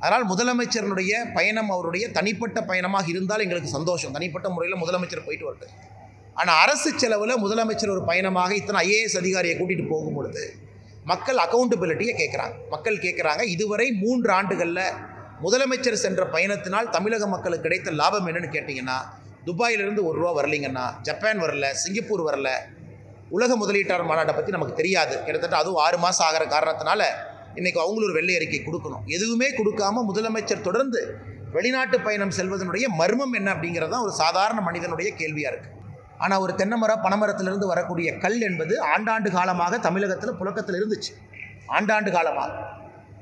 அதனால் முதலமைச்சருடைய பயணம் அவருடைய தனிப்பட்ட பயணமாக இருந்தால் எங்களுக்கு சந்தோஷம். தனிப்பட்ட முறையில் முதலமைச்சர் போயிட்டு வரட்டு. ஆனால் அரசு செலவில் முதலமைச்சர் ஒரு பயணமாக இத்தனை ஐஏஎஸ் அதிகாரியை கூட்டிகிட்டு போகும்பொழுது மக்கள் அக்கௌண்டபிலிட்டியை கேட்குறாங்க. மக்கள் கேட்குறாங்க, இதுவரை 3 ஆண்டுகளில் முதலமைச்சர் சென்ற பயணத்தினால் தமிழக மக்களுக்கு கிடைத்த லாபம் என்னன்னு கேட்டிங்கன்னா, துபாயிலிருந்து ₹1 வரலிங்கன்னா, ஜப்பான் வரல, சிங்கப்பூர் வரல, உலக முதலீட்டாளர் மாநாட்டை பற்றி நமக்கு தெரியாது. கிட்டத்தட்ட அதுவும் 6 மாதம் ஆகிற காரணத்தினால இன்றைக்கி அவங்களும் ஒரு வெள்ளை அறிக்கை கொடுக்கணும். எதுவுமே கொடுக்காம முதலமைச்சர் தொடர்ந்து வெளிநாட்டு பயணம் செல்வதனுடைய மர்மம் என்ன அப்படிங்கிறது தான் ஒரு சாதாரண மனிதனுடைய கேள்வியாக இருக்குது. ஆனால் ஒரு தென்னைமரம் பனைமரத்திலிருந்து வரக்கூடிய கல் என்பது ஆண்டாண்டு காலமாக தமிழகத்தில் புழக்கத்தில் இருந்துச்சு. ஆண்டாண்டு காலமாக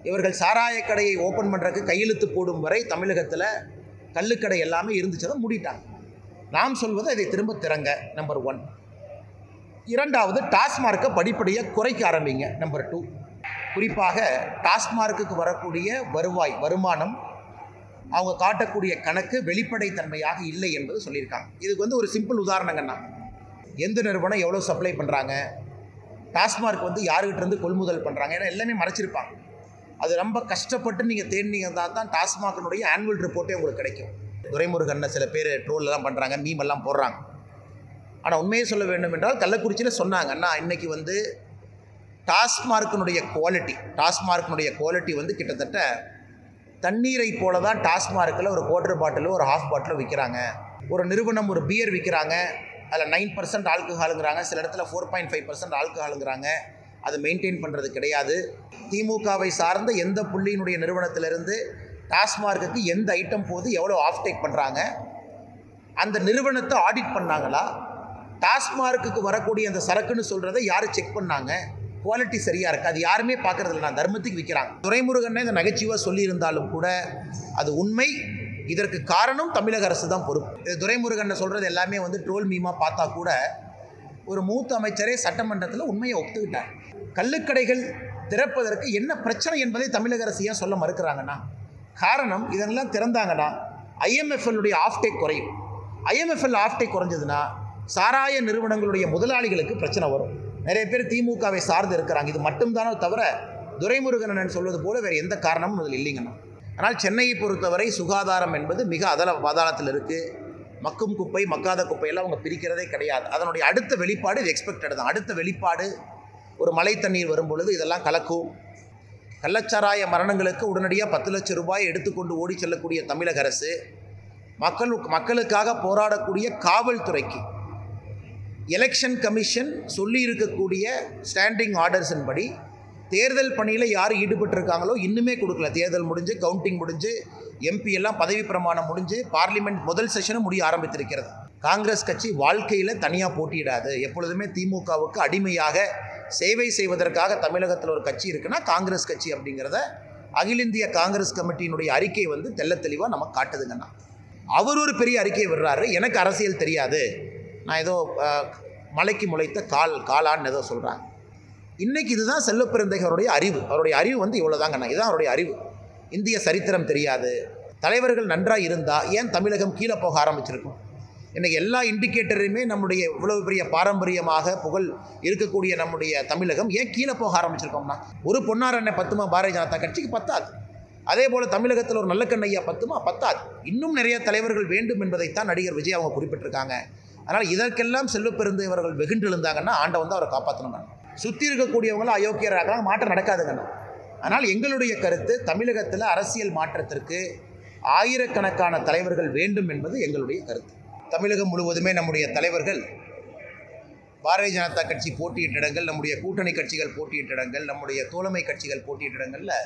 இவர்கள் சாராய கடையை ஓப்பன் பண்ணுறதுக்கு கையெழுத்து போடும் வரை தமிழகத்தில் கல்லுக்கடை எல்லாமே இருந்துச்சு, அதை மூடிட்டாங்க. நாம் சொல்வது அதை திரும்ப திறங்க, நம்பர் 1. 2வது, டாஸ்மார்க்கை படிப்படியாக குறைக்க ஆரம்பிங்க, நம்பர் 2. குறிப்பாக டாஸ்மார்க்குக்கு வரக்கூடிய வருமானம் அவங்க காட்டக்கூடிய கணக்கு வெளிப்படைத்தன்மையாக இல்லை என்பது சொல்லியிருக்காங்க. இதுக்கு ஒரு சிம்பிள் உதாரணங்கன்னா, எந்த நிறுவனம் எவ்வளோ சப்ளை பண்ணுறாங்க, டாஸ்மார்க் யாருக்கிட்டேருந்து கொள்முதல் பண்ணுறாங்க, ஏன்னா எல்லாமே மறைச்சிருப்பாங்க. அது ரொம்ப கஷ்டப்பட்டு நீங்கள் தேடினீங்கன்னா தான் டாஸ்மார்க்கினுடைய ஆனுவல் ரிப்போர்ட்டே உங்களுக்கு கிடைக்கும். துரைமுருகன் சில பேர் ட்ரோல்லாம் பண்ணுறாங்க, மீமெல்லாம் போடுறாங்க. ஆனால் உண்மையை சொல்ல வேண்டும் என்றால் கள்ளக்குறிச்சியில் சொன்னாங்கன்னா, இன்றைக்கி டாஸ்மார்க்கினுடைய குவாலிட்டி கிட்டத்தட்ட தண்ணீரை போல தான் டாஸ்மார்க்கில் ஒரு குவார்ட்டர் பாட்டிலோ ஒரு ஹாஃப் பாட்டிலோ விற்கிறாங்க. ஒரு நிறுவனம் ஒரு பியர் விற்கிறாங்க, அதில் 9% ஆல்கஹாலுங்கிறாங்க, சில இடத்துல 4.5% ஆல்கஹாலுங்கிறாங்க. அதை மெயின்டைன் பண்ணுறது கிடையாது. திமுகவை சார்ந்த எந்த புள்ளியினுடைய நிறுவனத்திலிருந்து டாஸ்மார்க்குக்கு எந்த ஐட்டம் போது எவ்வளோ ஆஃப்டேக் பண்ணுறாங்க, அந்த நிறுவனத்தை ஆடிட் பண்ணாங்களா, டாஸ்மார்க்குக்கு வரக்கூடிய அந்த சரக்குன்னு சொல்கிறத யார் செக் பண்ணாங்க, குவாலிட்டி சரியாக இருக்குது, அது யாருமே பார்க்குறது இல்லை. நான் தர்மத்துக்கு விற்கிறாங்க. துரைமுருகன் இந்த நகைச்சுவாக சொல்லியிருந்தாலும் கூட அது உண்மை. இதற்கு காரணம் தமிழக அரசு தான் பொறுப்பு. துரைமுருகன் சொல்கிறது எல்லாமே ட்ரோல் மீமாக பார்த்தா கூட ஒரு மூத்த அமைச்சரே சட்டமன்றத்தில் உண்மையை ஒத்துக்கிட்டார். கள்ளுக்கடைகள் திறப்பதற்கு என்ன பிரச்சனை என்பதை தமிழக அரசு ஏன் சொல்ல மறுக்கிறாங்கன்னா, காரணம் இதெல்லாம் திறந்தாங்கன்னா ஐஎம்எஃப்எல்லுடைய ஆஃப்டேக் குறையும். ஐஎம்எஃப்எல் ஆஃப்டேக் குறைஞ்சதுன்னா சாராய நிறுவனங்களுடைய முதலாளிகளுக்கு பிரச்சனை வரும். நிறைய பேர் திமுகவை சார்ந்து இருக்கிறாங்க. இது மட்டும்தானோ தவிர துரைமுருகன் சொல்வது போல வேறு எந்த காரணமும் அதில் இல்லைங்கண்ணா. ஆனால் சென்னையை பொறுத்தவரை சுகாதாரம் என்பது மிக பாதாளத்தில் இருக்குது. மக்கும் குப்பை மக்காத குப்பையெல்லாம் அவங்க பிரிக்கிறதே கிடையாது. அதனுடைய அடுத்த வெளிப்பாடு இது எக்ஸ்பெக்டட் தான். அடுத்த வெளிப்பாடு ஒரு மழை தண்ணீர் வரும் பொழுது இதெல்லாம் கலக்கும். கள்ளச்சாராய மரணங்களுக்கு உடனடியாக 10 லட்சம் ரூபாய் எடுத்துக்கொண்டு ஓடி செல்லக்கூடிய தமிழக அரசு மக்களுக்காக போராடக்கூடிய காவல்துறைக்கு எலெக்ஷன் கமிஷன் சொல்லி இருக்கக்கூடிய ஸ்டாண்டிங் ஆர்டர்ஸின் படி தேர்தல் பணியில் யார் ஈடுபட்டிருக்காங்களோ இன்னுமே கொடுக்கல. தேர்தல் முடிஞ்சு, கவுண்டிங் முடிஞ்சு, எம்பி எல்லாம் பதவி பிரமாணம் முடிஞ்சு, பார்லிமெண்ட் முதல் செஷனும் முடிய ஆரம்பித்திருக்கிறது. காங்கிரஸ் கட்சி வாழ்க்கையில் தனியாக போட்டியிடாது. எப்பொழுதுமே திமுகவுக்கு அடிமையாக சேவை செய்வதற்காக தமிழகத்தில் ஒரு கட்சி இருக்குன்னா காங்கிரஸ் கட்சி அப்படிங்கிறத அகில இந்திய காங்கிரஸ் கமிட்டியினுடைய அறிக்கை தெள்ள தெளிவாக நமக்கு காட்டுதுங்கண்ணா. அவர் ஒரு பெரிய அறிக்கையை விடுறாரு, எனக்கு அரசியல் தெரியாது, நான் ஏதோ மலைக்கு முளைத்த காலான்னு ஏதோ சொல்கிறாங்க. இன்றைக்கி இதுதான் செல்லப்பெருந்தகையருடைய அறிவு. அவருடைய அறிவு இவ்வளோதாங்கண்ணா. இதுதான் அவருடைய அறிவு. இந்திய சரித்திரம் தெரியாது. தலைவர்கள் நன்றாக இருந்தால் ஏன் தமிழகம் கீழே போக ஆரம்பிச்சிருக்கும்? இன்றைக்கி எல்லா இண்டிகேட்டரையுமே நம்முடைய இவ்வளவு பெரிய பாரம்பரியமாக புகழ் இருக்கக்கூடிய நம்முடைய தமிழகம் ஏன் கீழே போக ஆரம்பிச்சிருக்கோம்னா, ஒரு பொன்னாரண்ணை பத்துமா பாரதிய ஜனதா கட்சிக்கு பத்தாது. அதே போல் தமிழகத்தில் ஒரு நல்ல கண்ணையா பத்தாது. இன்னும் நிறைய தலைவர்கள் வேண்டும் என்பதைத்தான் நடிகர் விஜய் அவங்க குறிப்பிட்டிருக்காங்க. அதனால் இதற்கெல்லாம் செல்வப்பெருந்து இவர்கள் வெகுண்டு எழுந்தாங்கன்னா ஆண்டவன் அவரை காப்பாற்றணும். சுற்றி இருக்கக்கூடியவங்களும் அயோக்கியராக மாற்றம் நடக்காதுங்கண்ணா. ஆனால் எங்களுடைய கருத்து, தமிழகத்தில் அரசியல் மாற்றத்திற்கு ஆயிரக்கணக்கான தலைவர்கள் வேண்டும் என்பது எங்களுடைய கருத்து. தமிழகம் முழுவதுமே நம்முடைய தலைவர்கள், பாரதிய ஜனதா கட்சி போட்டியிட்ட இடங்கள், நம்முடைய கூட்டணி கட்சிகள் போட்டியிட்ட இடங்கள், நம்முடைய தோழமை கட்சிகள் போட்டியிட்ட இடங்களில்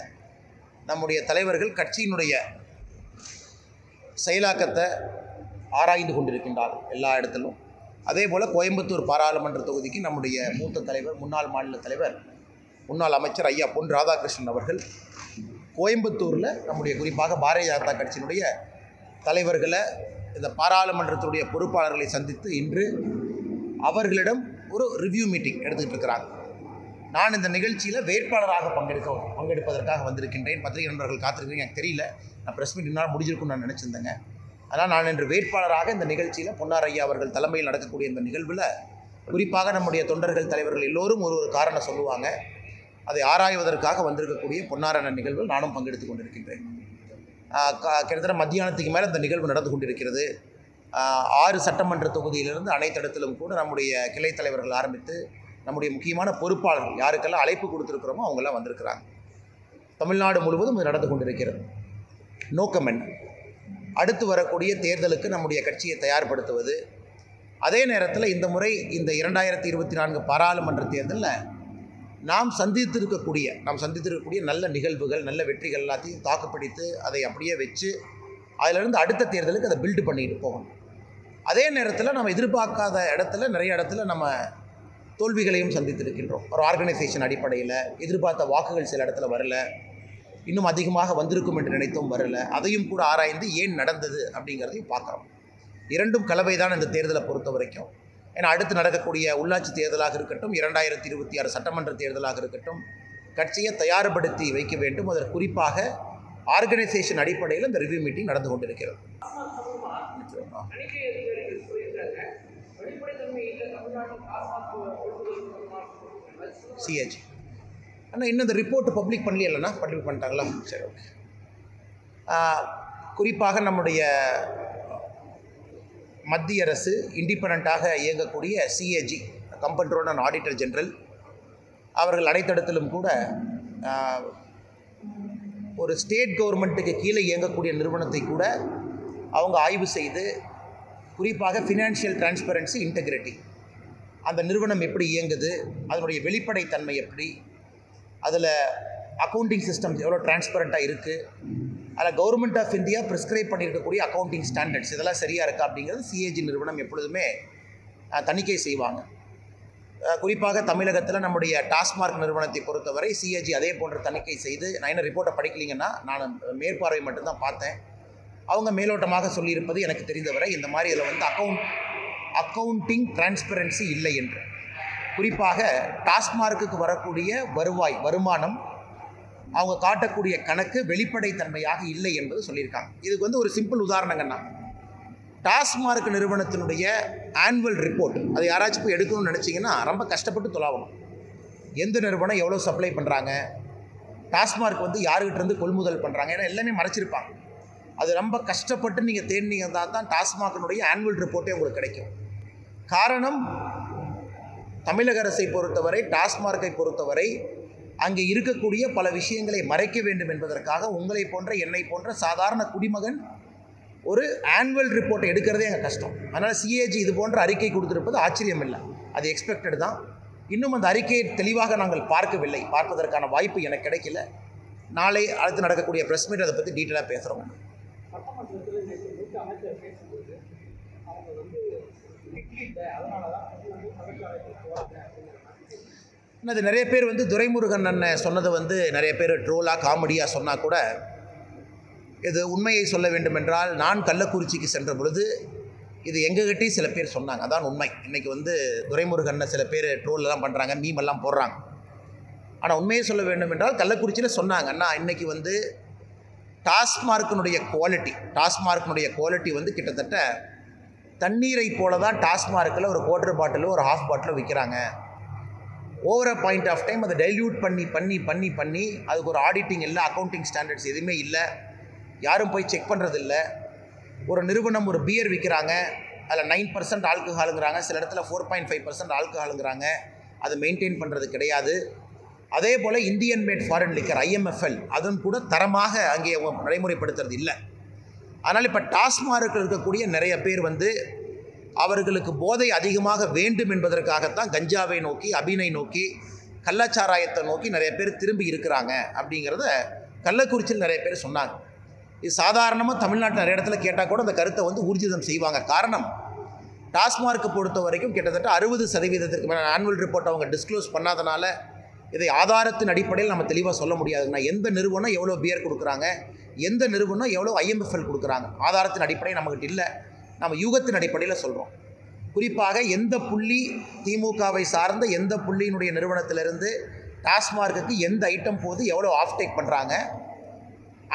நம்முடைய தலைவர்கள் கட்சியினுடைய செயலாக்கத்தை ஆராய்ந்து கொண்டிருக்கின்றார்கள் எல்லா இடத்திலும். அதே போல் கோயம்புத்தூர் பாராளுமன்ற தொகுதிக்கு நம்முடைய மூத்த தலைவர், முன்னாள் மாநில தலைவர், முன்னாள் அமைச்சர் ஐயா பொன் ராதாகிருஷ்ணன் அவர்கள் கோயம்புத்தூரில் நம்முடைய குறிப்பாக பாரதிய ஜனதா கட்சியினுடைய தலைவர்களை, இந்த பாராளுமன்றத்துடைய பொறுப்பாளர்களை சந்தித்து இன்று அவர்களிடம் ஒரு ரிவ்யூ மீட்டிங் எடுத்துக்கிட்டு இருக்கிறாங்க. நான் இந்த நிகழ்ச்சியில் வேட்பாளராக பங்கெடுப்பதற்காக வந்திருக்கின்றேன். பத்திரிகை நண்பர்கள் காத்திருக்கிறீங்க, எனக்கு தெரியல, நான் ப்ரெஸ் மீட் இன்னும் முடிஞ்சிருக்குன்னு நான் நினச்சிருந்தேங்க. ஆனால் நான் இன்று வேட்பாளராக இந்த நிகழ்ச்சியில் பொன்னார் ஐயா அவர்கள் தலைமையில் நடக்கக்கூடிய இந்த நிகழ்வில் குறிப்பாக நம்முடைய தொண்டர்கள், தலைவர்கள் எல்லோரும் ஒரு காரணம் சொல்லுவாங்க. அதை ஆராய்வதற்காக வந்திருக்கக்கூடிய பொன்னார் அண்ணன் நிகழ்வில் நானும் பங்கெடுத்து கொண்டிருக்கின்றேன். கிட்டத்தட்ட மத்தியானத்துக்கு மேலே இந்த நிகழ்வு நடந்து கொண்டிருக்கிறது. 6 சட்டமன்ற தொகுதியிலிருந்து அனைத்து இடத்திலும் கூட நம்முடைய கிளை தலைவர்கள் ஆரம்பித்து நம்முடைய முக்கியமான பொறுப்பாளர்கள் யாருக்கெல்லாம் அழைப்பு கொடுத்துருக்கிறோமோ அவங்கெல்லாம் வந்திருக்கிறாங்க. தமிழ்நாடு முழுவதும் இது நடந்து கொண்டிருக்கிறது. நோக்கம் என்ன? அடுத்து வரக்கூடிய தேர்தலுக்கு நம்முடைய கட்சியை தயார்படுத்துவது. அதே நேரத்தில் இந்த முறை இந்த 2024 பாராளுமன்ற தேர்தலில் நாம் சந்தித்திருக்கக்கூடிய நல்ல நிகழ்வுகள், நல்ல வெற்றிகள் எல்லாத்தையும் தாக்குப்பிடித்து அதை அப்படியே வச்சு அதிலிருந்து அடுத்த தேர்தலுக்கு அதை பில்டு பண்ணிட்டு போகணும். அதே நேரத்தில் நம்ம எதிர்பார்க்காத இடத்துல நிறைய இடத்துல நம்ம தோல்விகளையும் சந்தித்திருக்கின்றோம். ஒரு ஆர்கனைசேஷன் அடிப்படையில் எதிர்பார்த்த வாக்குகள் சில இடத்துல வரல, இன்னும் அதிகமாக வந்திருக்கும் என்று நினைத்தும் வரல. அதையும் கூட ஆராய்ந்து ஏன் நடந்தது அப்படிங்கிறதையும் பார்க்குறோம். இரண்டும் கலவை தான் இந்த தேர்தலை பொறுத்த வரைக்கும். ஏன்னா அடுத்து நடக்கக்கூடிய உள்ளாட்சி தேர்தலாக இருக்கட்டும், 2026 சட்டமன்ற தேர்தலாக இருக்கட்டும், கட்சியை தயார்படுத்தி வைக்க வேண்டும். அதற்கு குறிப்பாக ஆர்கனைசேஷன் அடிப்படையில் இந்த ரிவ்யூ மீட்டிங் நடந்து கொண்டிருக்கிறது. சிஏஜி ஆனால் இன்னும் இந்த ரிப்போர்ட் பப்ளிக் பண்ணலைன்னா பப்ளிக் பண்ணிட்டாங்களா? சரி, ஓகே. குறிப்பாக நம்முடைய மத்திய அரசு இண்டிபெண்ட்டாக இயங்கக்கூடிய சிஏஜி, கம்பென்ட்ரோல் அண்ட் ஆடிட்டர் ஜெனரல், அவர்கள் அனைத்திடத்திலும் கூட ஒரு ஸ்டேட் கவர்மெண்ட்டுக்கு கீழே இயங்கக்கூடிய நிறுவனத்தை கூட அவங்க ஆய்வு செய்து, குறிப்பாக ஃபினான்ஷியல் டிரான்ஸ்பரன்சி, இன்டெகிரிட்டி, அந்த நிறுவனம் எப்படி இயங்குது, அதனுடைய வெளிப்படைத்தன்மை எப்படி, அதில் அக்கௌண்டிங் சிஸ்டம் எவ்வளோ டிரான்ஸ்பரண்ட்டாக இருக்குது, அதில் கவர்மெண்ட் ஆஃப் இந்தியா ப்ரிஸ்கிரைப் பண்ணியிருக்கக்கூடிய அக்கௌண்டிங் ஸ்டாண்டர்ட்ஸ் இதெல்லாம் சரியாக இருக்கா அப்படிங்கிறது சிஏஜி நிறுவனம் எப்பொழுதுமே தணிக்கை செய்வாங்க. குறிப்பாக தமிழகத்தில் நம்முடைய டாஸ்மார்க் நிறுவனத்தை பொறுத்தவரை சிஏஜி அதே போன்ற தணிக்கை செய்து, நான் என்ன ரிப்போர்ட்டை படிக்கலிங்கன்னா நான் மேற்பார்வை மட்டும்தான் பார்த்தேன். அவங்க மேலோட்டமாக சொல்லியிருப்பது எனக்கு தெரிந்தவரை இந்த மாதிரி இதில் வந்து அக்கௌண்டிங் டிரான்ஸ்பரன்சி இல்லை என்று. குறிப்பாக டாஸ்மார்க்குக்கு வரக்கூடிய வருமானம், அவங்க காட்டக்கூடிய கணக்கு வெளிப்படைத்தன்மையாக இல்லை என்பது சொல்லியிருக்காங்க. இதுக்கு வந்து ஒரு சிம்பிள் உதாரணங்கன்னா, டாஸ்மார்க் நிறுவனத்தினுடைய ஆனுவல் ரிப்போர்ட் அது யாராச்சும் போய் எடுக்கணும்னு நினச்சிங்கன்னா ரொம்ப கஷ்டப்பட்டு தொலாவணும். எந்த நிறுவனம் எவ்வளோ சப்ளை பண்ணுறாங்க, டாஸ்மார்க் வந்து யாருக்கிட்டேருந்து கொள்முதல் பண்ணுறாங்க, ஏன்னா எல்லாமே மறைச்சிருப்பாங்க. அது ரொம்ப கஷ்டப்பட்டு நீங்கள் தேடினீங்கன்னா தான் டாஸ்மார்க்கினுடைய ஆனுவல் ரிப்போர்ட்டே உங்களுக்கு கிடைக்கும். காரணம், தமிழக அரசை பொறுத்தவரை, டாஸ்மார்க்கை பொறுத்தவரை அங்கே இருக்கக்கூடிய பல விஷயங்களை மறைக்க வேண்டும் என்பதற்காக உங்களை போன்ற என்னை போன்ற சாதாரண குடிமகன் ஒரு ஆனுவல் ரிப்போர்ட்டை எடுக்கிறதே எங்கள் கஷ்டம். அதனால் சிஏஜி இது போன்ற அறிக்கை கொடுத்துருப்பது ஆச்சரியம் இல்லை, அது எக்ஸ்பெக்டட் தான். இன்னும் அந்த அறிக்கையை தெளிவாக நாங்கள் பார்க்கவில்லை, பார்ப்பதற்கான வாய்ப்பு எனக்கு கிடைக்கல. நாளை அடுத்து நடக்கக்கூடிய ப்ரெஸ் மீட் அதை பற்றி டீட்டெயிலாக பேசுகிறோம். அது நிறைய பேர் வந்து துரைமுருகன் அண்ணன் சொன்னதை வந்து நிறைய பேர் ட்ரோலாக காமெடியாக சொன்னால் கூட, இது உண்மையை சொல்ல வேண்டுமென்றால் நான் கள்ளக்குறிச்சிக்கு சென்ற பொழுது இது எங்ககிட்டையும் சில பேர் சொன்னாங்க. அதான் உண்மை. இன்றைக்கி வந்து துரைமுருகன் சில பேர் ட்ரோலெலாம் பண்ணுறாங்க, மீமெல்லாம் போடுறாங்க. ஆனால் உண்மையை சொல்ல வேண்டும் என்றால் கள்ளக்குறிச்சியில் சொன்னாங்க, அண்ணா இன்றைக்கி வந்து டாஸ்மார்க்கினுடைய குவாலிட்டி வந்து கிட்டத்தட்ட தண்ணீரை போல தான் டாஸ்மார்க்கில் ஒரு குவார்ட்டர் பாட்டிலோ ஒரு ஹாஃப் பாட்டிலோ விற்கிறாங்க. Over a point of time அதை டைல்யூட் பண்ணி அதுக்கு ஒரு ஆடிட்டிங் இல்லை, அக்கௌண்டிங் ஸ்டாண்டர்ட்ஸ் எதுவுமே இல்லை, யாரும் போய் செக் பண்ணுறதில்ல. ஒரு நிறுவனம் ஒரு பியர் விற்கிறாங்க, அதில் 9% ஆல்கஹாலுங்கிறாங்க, சில இடத்துல 4.5% ஆல்கஹாலுங்கிறாங்க, அதை மெயின்டைன் பண்ணுறது கிடையாது. அதே போல் Indian made foreign liquor IMFL அதுவும் கூட தரமாக அங்கே நடைமுறைப்படுத்துறது இல்லை. அதனால் இப்போ டாஸ்மார்க்கில் இருக்கக்கூடிய நிறைய பேர் வந்து அவர்களுக்கு போதை அதிகமாக வேண்டும் என்பதற்காகத்தான் கஞ்சாவை நோக்கி, அபினை நோக்கி, கள்ளச்சாராயத்தை நோக்கி நிறைய பேர் திரும்பி இருக்கிறாங்க அப்படிங்கிறத கள்ளக்குறிச்சியில் நிறைய பேர் சொன்னாங்க. இது சாதாரணமாக தமிழ்நாட்டில் நிறைய இடத்துல கேட்டால் கூட அந்த கருத்தை வந்து ஊர்ஜிதம் செய்வாங்க. காரணம், டாஸ்மார்க்கை பொறுத்த வரைக்கும் கிட்டத்தட்ட 60% மேலே ஆனுவல் ரிப்போர்ட் அவங்க டிஸ்க்ளோஸ் பண்ணாதனால இதை ஆதாரத்தின் அடிப்படையில் நம்ம தெளிவாக சொல்ல முடியாதுங்கன்னா, எந்த நிறுவனம் எவ்வளோ பியர் கொடுக்குறாங்க, எந்த நிறுவனம் எவ்வளோ IMFL கொடுக்குறாங்க, ஆதாரத்தின் அடிப்படையில் நம்மகிட்ட இல்லை, நம்ம யூகத்தின் அடிப்படையில் சொல்கிறோம். குறிப்பாக எந்த புள்ளி திமுகவை சார்ந்த எந்த புள்ளியினுடைய நிறுவனத்திலிருந்து டாஸ்மார்க்குக்கு எந்த ஐட்டம் போது எவ்வளோ ஆஃப்டேக் பண்ணுறாங்க,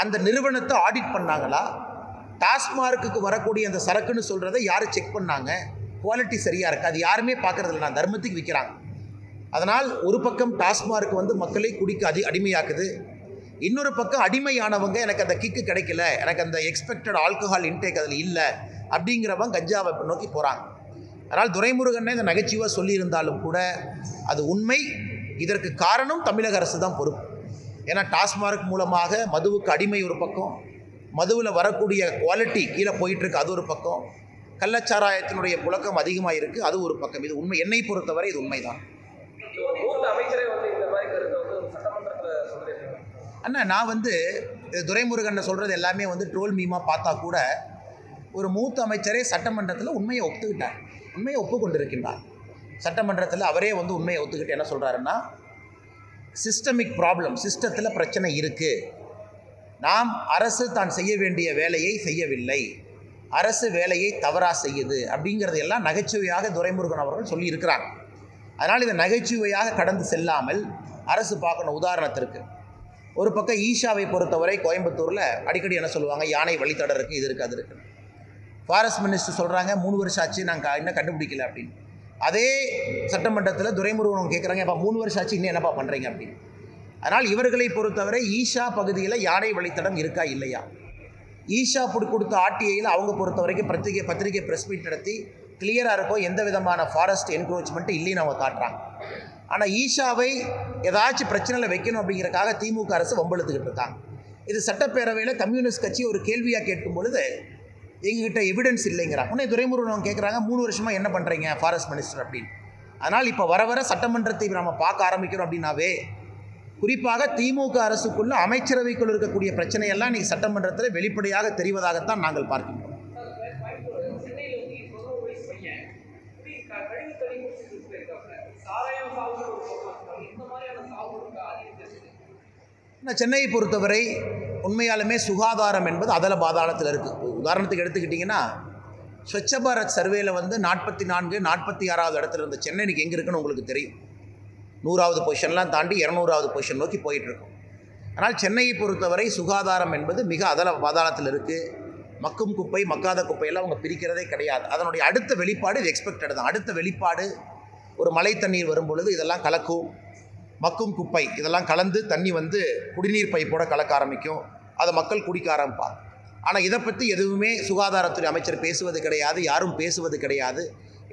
அந்த நிறுவனத்தை ஆடிட் பண்ணாங்களா, டாஸ்மார்க்குக்கு வரக்கூடிய அந்த சரக்குன்னு சொல்கிறத யார் செக் பண்ணாங்க, குவாலிட்டி சரியாக இருக்குது, அது யாருமே பார்க்குறதில்ல. நான் தர்மத்துக்கு விற்கிறாங்க. அதனால் ஒரு பக்கம் டாஸ்மார்க் வந்து மக்களை குடிக்க அடிமையாக்குது, இன்னொரு பக்கம் அடிமையானவங்க எனக்கு அந்த கிக்கு கிடைக்கல, எனக்கு அந்த எக்ஸ்பெக்டட் ஆல்கஹால் இன்டேக் அதில் இல்லை அப்படிங்கிறவங்க கஞ்சாவை நோக்கி போகிறாங்க. அதனால் துரைமுருகனே இந்த நகைச்சுவாக சொல்லியிருந்தாலும் கூட அது உண்மை. இதற்கு காரணம் தமிழக அரசு தான் பொறுப்பு. ஏன்னா டாஸ்மார்க் மூலமாக மதுவுக்கு அடிமை ஒரு பக்கம், மதுவில் வரக்கூடிய குவாலிட்டி கீழே போயிட்டுருக்கு அது ஒரு பக்கம், கள்ளச்சாராயத்தினுடைய புழக்கம் அதிகமாக இருக்குது அது ஒரு பக்கம். இது உண்மை, என்னை பொறுத்தவரை இது உண்மைதான். அண்ணா நான் துரைமுருகன் சொல்கிறது எல்லாமே ட்ரோல் மீமாக பார்த்தா கூட ஒரு மூத்த அமைச்சரே சட்டமன்றத்தில் உண்மையை ஒத்துக்கிட்டார், உண்மையை ஒப்புக்கொண்டிருக்கின்றார். சட்டமன்றத்தில் அவரே உண்மையை ஒத்துக்கிட்டு என்ன சொல்கிறாருன்னா, சிஸ்டமிக் ப்ராப்ளம், சிஸ்டத்தில் பிரச்சனை இருக்குது, நாம் அரசு தான் செய்ய வேண்டிய வேலையை செய்யவில்லை, அரசு வேலையை தவறாக செய்யுது அப்படிங்கிறது எல்லாம் நகைச்சுவையாக துரைமுருகன் அவர்கள் சொல்லியிருக்கிறாங்க. அதனால் இதை நகைச்சுவையாக கடந்து செல்லாமல் அரசு பார்க்கணும். உதாரணத்திற்கு ஒரு பக்கம் ஈஷாவை பொறுத்தவரை கோயம்புத்தூரில் அடிக்கடி என்ன சொல்லுவாங்க, யானை வழித்தடம் இருக்குது, இது இருக்குது அது இருக்குது. ஃபாரஸ்ட் மினிஸ்டர் சொல்கிறாங்க 3 வருஷம் ஆச்சு நாங்கள் இன்னும் கண்டுபிடிக்கல அப்படின்னு. அதே சட்டமன்றத்தில் துரைமுருகன் கேட்குறாங்க, அப்போ 3 வருஷம் ஆச்சு இன்னும் என்னப்பா பண்ணுறீங்க அப்படின்னு. அதனால் இவர்களை பொறுத்தவரை ஈஷா பகுதியில் யானை வழித்தடம் இருக்கா இல்லையா, ஈஷா கொடுத்த ஆர்டிஐயில் அவங்க பொறுத்த வரைக்கும் பத்திரிகை ப்ரெஸ் மீட் நடத்தி கிளியராக இருக்கும், எந்த விதமான ஃபாரஸ்ட் என்க்ரோச்மெண்ட்டு இல்லைன்னு அவங்க காட்டுறாங்க. ஆனால் ஈஷாவை ஏதாச்சும் பிரச்சனையில் வைக்கணும் அப்படிங்கிறக்காக திமுக அரசு வம்பெழுத்துக்கிட்டு இருக்காங்க. இது சட்டப்பேரவையில் கம்யூனிஸ்ட் கட்சி ஒரு கேள்வியாக கேட்கும் பொழுது எங்ககிட்ட எவிடன்ஸ் இல்லைங்கிறாங்க. உடனே துரைமுருகன் கேட்குறாங்க 3 வருஷமாக என்ன பண்ணுறீங்க ஃபாரஸ்ட் மினிஸ்டர் அப்படின்னு. அதனால் இப்போ வர சட்டமன்றத்தை நம்ம பார்க்க ஆரம்பிக்கிறோம் அப்படின்னாவே, குறிப்பாக திமுக அரசுக்குள்ள அமைச்சரவைக்குள் இருக்கக்கூடிய பிரச்சனையெல்லாம் இன்றைக்கி சட்டமன்றத்தில் வெளிப்படையாக தெரிவதாகத்தான் நாங்கள் பார்க்கின்றோம். சென்னையை பொறுத்தவரை உண்மையாலுமே சுகாதாரம் என்பது அதல பாதாளத்தில் இருக்குது. உதாரணத்துக்கு எடுத்துக்கிட்டிங்கன்னா, ஸ்வச்ச பாரத் சர்வேல 44, 46வது இடத்துல இருந்த சென்னை இன்றைக்கி எங்கே இருக்குன்னு உங்களுக்கு தெரியும். 100வது பொசிஷன்லாம் தாண்டி 200வது பொசிஷன் நோக்கி போயிட்டுருக்கும். ஆனால் சென்னையை பொறுத்தவரை சுகாதாரம் என்பது மிக அதல பாதாளத்தில் இருக்குது. மக்கும் குப்பை மக்காத குப்பையெல்லாம் அவங்க பிரிக்கிறதே கிடையாது. அதனுடைய அடுத்த வெளிப்பாடு இது எக்ஸ்பெக்டட் தான். அடுத்த வெளிப்பாடு ஒரு மழை தண்ணீர் வரும் பொழுது இதெல்லாம் கலக்கும், மக்கும் குப்பை இதெல்லாம் கலந்து தண்ணி குடிநீர் பைப்போட கலக்க ஆரம்பிக்கும், அதை மக்கள் குடிக்க ஆரம்பிப்பார். ஆனால் இதை பற்றி எதுவுமே சுகாதாரத்துறை அமைச்சர் பேசுவது கிடையாது, யாரும் பேசுவது கிடையாது.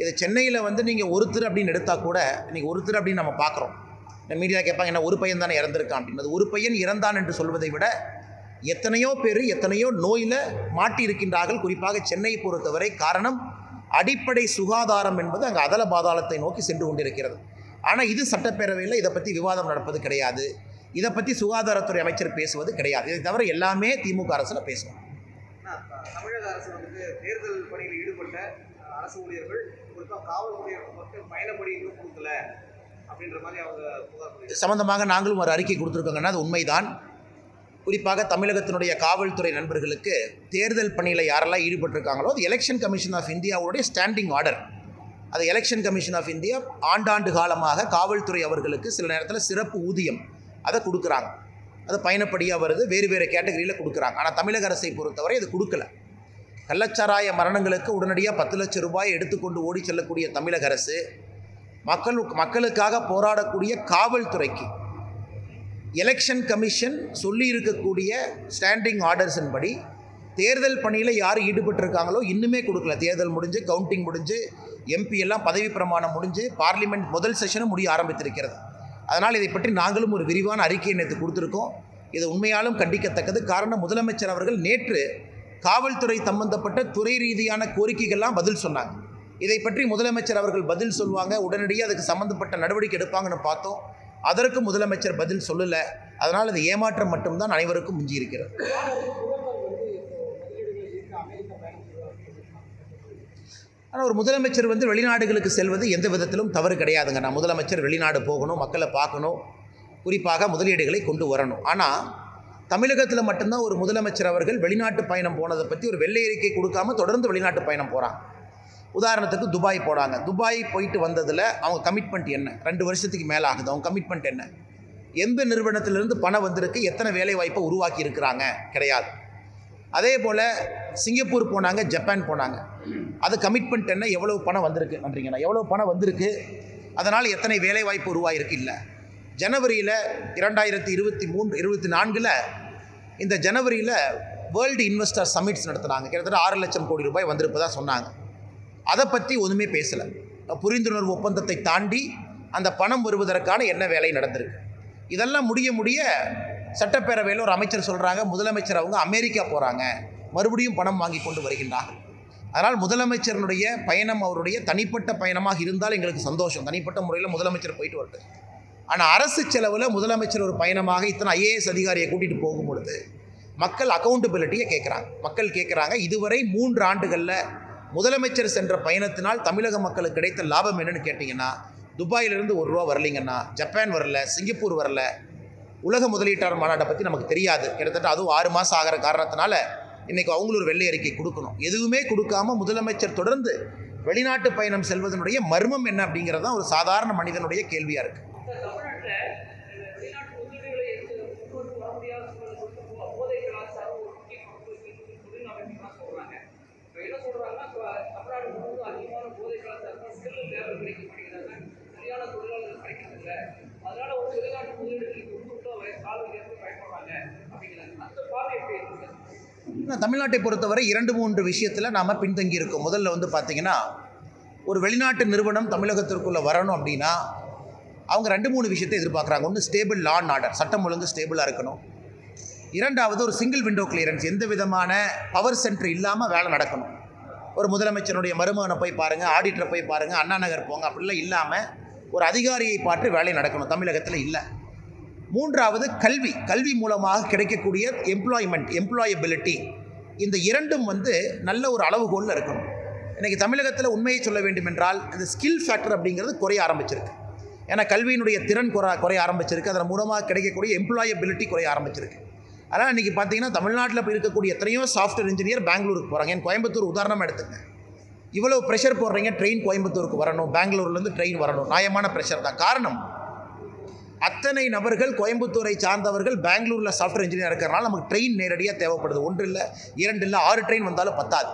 இது சென்னையில் நீங்கள் ஒருத்தர் அப்படின்னு எடுத்தால் கூட, இன்றைக்கி ஒருத்தர் அப்படின்னு நம்ம பார்க்குறோம். மீடியா கேட்பாங்க, என்ன ஒரு பையன் தானே இறந்துருக்கான் அப்படின்னு. ஒரு பையன் இறந்தான் என்று சொல்வதை விட எத்தனையோ பேர் எத்தனையோ நோயில் மாட்டி இருக்கின்றார்கள், குறிப்பாக சென்னையை பொறுத்தவரை. காரணம், அடிப்படை சுகாதாரம் என்பது அங்கே அதல பாதாளத்தை நோக்கி சென்று கொண்டிருக்கிறது. ஆனால் இது சட்டப்பேரவையில் இதை பற்றி விவாதம் நடப்பது கிடையாது, இதை பற்றி சுகாதாரத்துறை அமைச்சர் பேசுவது கிடையாது. இதை தவிர எல்லாமே திமுக அரசில் பேசுவோம். தமிழக அரசு தேர்தல் பணியில் ஈடுபட்ட அரசு ஊழியர்கள், குறிப்பாக காவல் ஊழியர்கள் பயணப்படி இன்னும் கொடுக்கல அப்படின்ற மாதிரி அவங்க புகார் சம்பந்தமாக நாங்களும் ஒரு அறிக்கை கொடுத்துருக்கோங்கன்னா அது உண்மைதான். குறிப்பாக தமிழகத்தினுடைய காவல்துறை நண்பர்களுக்கு தேர்தல் பணியில் யாரெல்லாம் ஈடுபட்டிருக்காங்களோ அது எலெக்ஷன் கமிஷன் ஆஃப் இந்தியாவுடைய ஸ்டாண்டிங் ஆர்டர். அது எலெக்ஷன் கமிஷன் ஆஃப் இந்தியா ஆண்டாண்டு காலமாக காவல்துறை அவர்களுக்கு சில நேரத்தில் சிறப்பு ஊதியம் அதை கொடுக்குறாங்க. அது பயணப்படியாக வருது, வேறு கேட்டகரியில் கொடுக்குறாங்க. ஆனால் தமிழக அரசை பொறுத்தவரை அது கொடுக்கல. கள்ளச்சாராய மரணங்களுக்கு உடனடியாக 10 லட்சம் ரூபாய் எடுத்துக்கொண்டு ஓடி செல்லக்கூடிய தமிழக அரசு மக்களுக்காக போராடக்கூடிய காவல்துறைக்கு எலெக்ஷன் கமிஷன் சொல்லி இருக்கக்கூடிய ஸ்டாண்டிங் ஆர்டர்ஸின் படி தேர்தல் பணியில் யார் ஈடுபட்டிருக்காங்களோ இன்னுமே கொடுக்கல. தேர்தல் முடிஞ்சு, கவுண்டிங் முடிஞ்சு, எம்பி எல்லாம் பதவி பிரமாணம் முடிஞ்சு, பார்லிமெண்ட் முதல் செஷனும் முடிய ஆரம்பித்திருக்கிறது. அதனால் இதை பற்றி நாங்களும் ஒரு விரிவான அறிக்கையை நேற்று கொடுத்துருக்கோம். இது உண்மையாலும் கண்டிக்கத்தக்கது. காரணம், முதலமைச்சர் அவர்கள் நேற்று காவல்துறை சம்பந்தப்பட்ட துறை ரீதியான கோரிக்கைகள்லாம் பதில் சொன்னாங்க. இதை பற்றி முதலமைச்சர் அவர்கள் பதில் சொல்லுவாங்க, உடனடியாக அதுக்கு சம்மந்தப்பட்ட நடவடிக்கை எடுப்பாங்கன்னு பார்த்தோம். அதற்கு முதலமைச்சர் பதில் சொல்லலை. அதனால் அது ஏமாற்றம் மட்டும்தான் அனைவருக்கும் மிஞ்சி இருக்கிறது. ஆனால் ஒரு முதலமைச்சர் வெளிநாடுகளுக்கு செல்வது எந்த விதத்திலும் தவறு கிடையாதுங்க. நான் முதலமைச்சர் வெளிநாடு போகணும், மக்களை பார்க்கணும், குறிப்பாக முதலீடுகளை கொண்டு வரணும். ஆனால் தமிழகத்தில் மட்டும்தான் ஒரு முதலமைச்சர் அவர்கள் வெளிநாட்டு பயணம் போனதை பற்றி ஒரு வெள்ளை அறிக்கை கொடுக்காம தொடர்ந்து வெளிநாட்டு பயணம் போகிறாங்க. உதாரணத்துக்கு துபாய் போனாங்க. துபாய் போயிட்டு வந்ததில் அவங்க கமிட்மெண்ட் என்ன? 2 வருஷத்துக்கு மேலே ஆகுது. அவங்க கமிட்மெண்ட் என்ன? எந்த நிறுவனத்திலிருந்து பணம் வந்திருக்கு, எத்தனை வேலை வாய்ப்பை உருவாக்கி இருக்கிறாங்க? கிடையாது. அதே போல் சிங்கப்பூர் போனாங்க, ஜப்பான் போனாங்க. அது கமிட்மெண்ட் என்ன? எவ்வளோ பணம் வந்திருக்கு அப்படிங்கன்னா, எவ்வளோ பணம் வந்திருக்கு, அதனால் எத்தனை வேலை வாய்ப்பு உருவாகிருக்கு? இல்லை. ஜனவரியில் 2024 இந்த ஜனவரியில் வேர்ல்டு இன்வெஸ்டர் சமிட்ஸ் நடத்துனாங்க. கிட்டத்தட்ட 6 லட்சம் கோடி ரூபாய் வந்திருப்பதாக சொன்னாங்க. அதை பற்றி ஒன்றுமே பேசலை. புரிந்துணர்வு ஒப்பந்தத்தை தாண்டி அந்த பணம் வருவதற்கான என்ன வேலை நடந்திருக்கு. இதெல்லாம் முடிய சட்டப்பேரவையில் ஒரு அமைச்சர் சொல்கிறாங்க, முதலமைச்சர் அவங்க அமெரிக்கா போகிறாங்க, மறுபடியும் பணம் வாங்கி கொண்டு வருகின்றாங்க. அதனால் முதலமைச்சருடைய பயணம் அவருடைய தனிப்பட்ட பயணமாக இருந்தால் எங்களுக்கு சந்தோஷம். தனிப்பட்ட முறையில் முதலமைச்சர் போயிட்டு வரட்டு. ஆனால் அரசு செலவில் முதலமைச்சர் ஒரு பயணமாக இத்தனை ஐஏஎஸ் அதிகாரியை கூட்டிகிட்டு போகும்பொழுது மக்கள் அக்கௌண்டபிலிட்டியை கேட்குறாங்க. மக்கள் கேட்குறாங்க, இதுவரை 3 ஆண்டுகளில் முதலமைச்சர் சென்ற பயணத்தினால் தமிழக மக்களுக்கு கிடைத்த லாபம் என்னன்னு கேட்டிங்கன்னா, துபாயிலிருந்து ₹1 வரலைங்கண்ணா, ஜப்பான் வரல, சிங்கப்பூர் வரல, உலக முதலீட்டாளர் மாநாட்டை பற்றி நமக்கு தெரியாது. கிட்டத்தட்ட அதுவும் 6 மாதம் ஆகிற காரணத்தினால இன்றைக்கி அவங்களும் ஒரு வெள்ளை அறிக்கை கொடுக்கணும். எதுவுமே கொடுக்காம முதலமைச்சர் தொடர்ந்து வெளிநாட்டு பயணம் செல்வதனுடைய மர்மம் என்ன அப்படிங்கிறது தான் ஒரு சாதாரண மனிதனுடைய கேள்வியாக இருக்குது. தமிழ்நாட்டை பொறுத்தவரை 2-3 விஷயத்தில் நாம் பின்தங்கி இருக்கோம். முதல்ல வந்து பார்த்திங்கன்னா, ஒரு வெளிநாட்டு நிறுவனம் தமிழகத்திற்குள்ளே வரணும் அப்படின்னா அவங்க 2-3 விஷயத்தை எதிர்பார்க்குறாங்க. ஒன்று, ஸ்டேபிள் லா அண்ட் ஆர்டர், சட்டம் ஒழுங்கு ஸ்டேபிளாக இருக்கணும். 2வது, ஒரு சிங்கிள் விண்டோ கிளியரன்ஸ், எந்த விதமான பவர் சென்டர் இல்லாமல் வேலை நடக்கணும். ஒரு முதலமைச்சருடைய மருமகனை போய் பாருங்கள், ஆடிட்டரை போய் பாருங்கள், அண்ணா நகர் போங்க, அப்படிலாம் இல்லாமல் ஒரு அதிகாரியை பார்த்து வேலை நடக்கணும். தமிழகத்தில் இல்லை. 3வது, கல்வி மூலமாக கிடைக்கக்கூடிய எம்ப்ளாயபிலிட்டி. இந்த 2ம் வந்து நல்ல ஒரு அளவுகோலில் இருக்கணும். இன்றைக்கி தமிழகத்தில் உண்மையை சொல்ல வேண்டும் என்றால் இந்த ஸ்கில் ஃபேக்டர் அப்படிங்கிறது குறைய ஆரம்பிச்சிருக்கு. ஏன்னா கல்வியினுடைய திறன் குறைய ஆரம்பிச்சிருக்கு. அதன் மூலமாக கிடைக்கக்கூடிய எம்ப்ளாயபிலிட்டி குறைய ஆரம்பிச்சிருக்கு. அதனால் இன்றைக்கி பார்த்தீங்கன்னா தமிழ்நாட்டில் இருக்கக்கூடிய எத்தனையோ சாஃப்ட்வேர் இன்ஜினியர் பெங்களூருக்கு போகிறாங்க. என் கோயம்புத்தூர் உதாரணமாக எடுத்துங்க. இவ்வளோ ப்ரெஷர் போடுறீங்க, ட்ரெயின் கோயம்புத்தூருக்கு வரணும், பெங்களூர்லேருந்து ட்ரெயின் வரணும், நியாயமான ப்ரெஷர் தான். காரணம், அத்தனை நபர்கள் கோயம்புத்தூரை சார்ந்தவர்கள் பெங்களூரில் சாஃப்ட்வேர் இன்ஜினியர் இருக்கிறனால நமக்கு ட்ரெயின் நேரடியாக தேவைப்படுது. 1 இல்லை 2 இல்லை 6 ட்ரெயின் வந்தாலும் பத்தாது.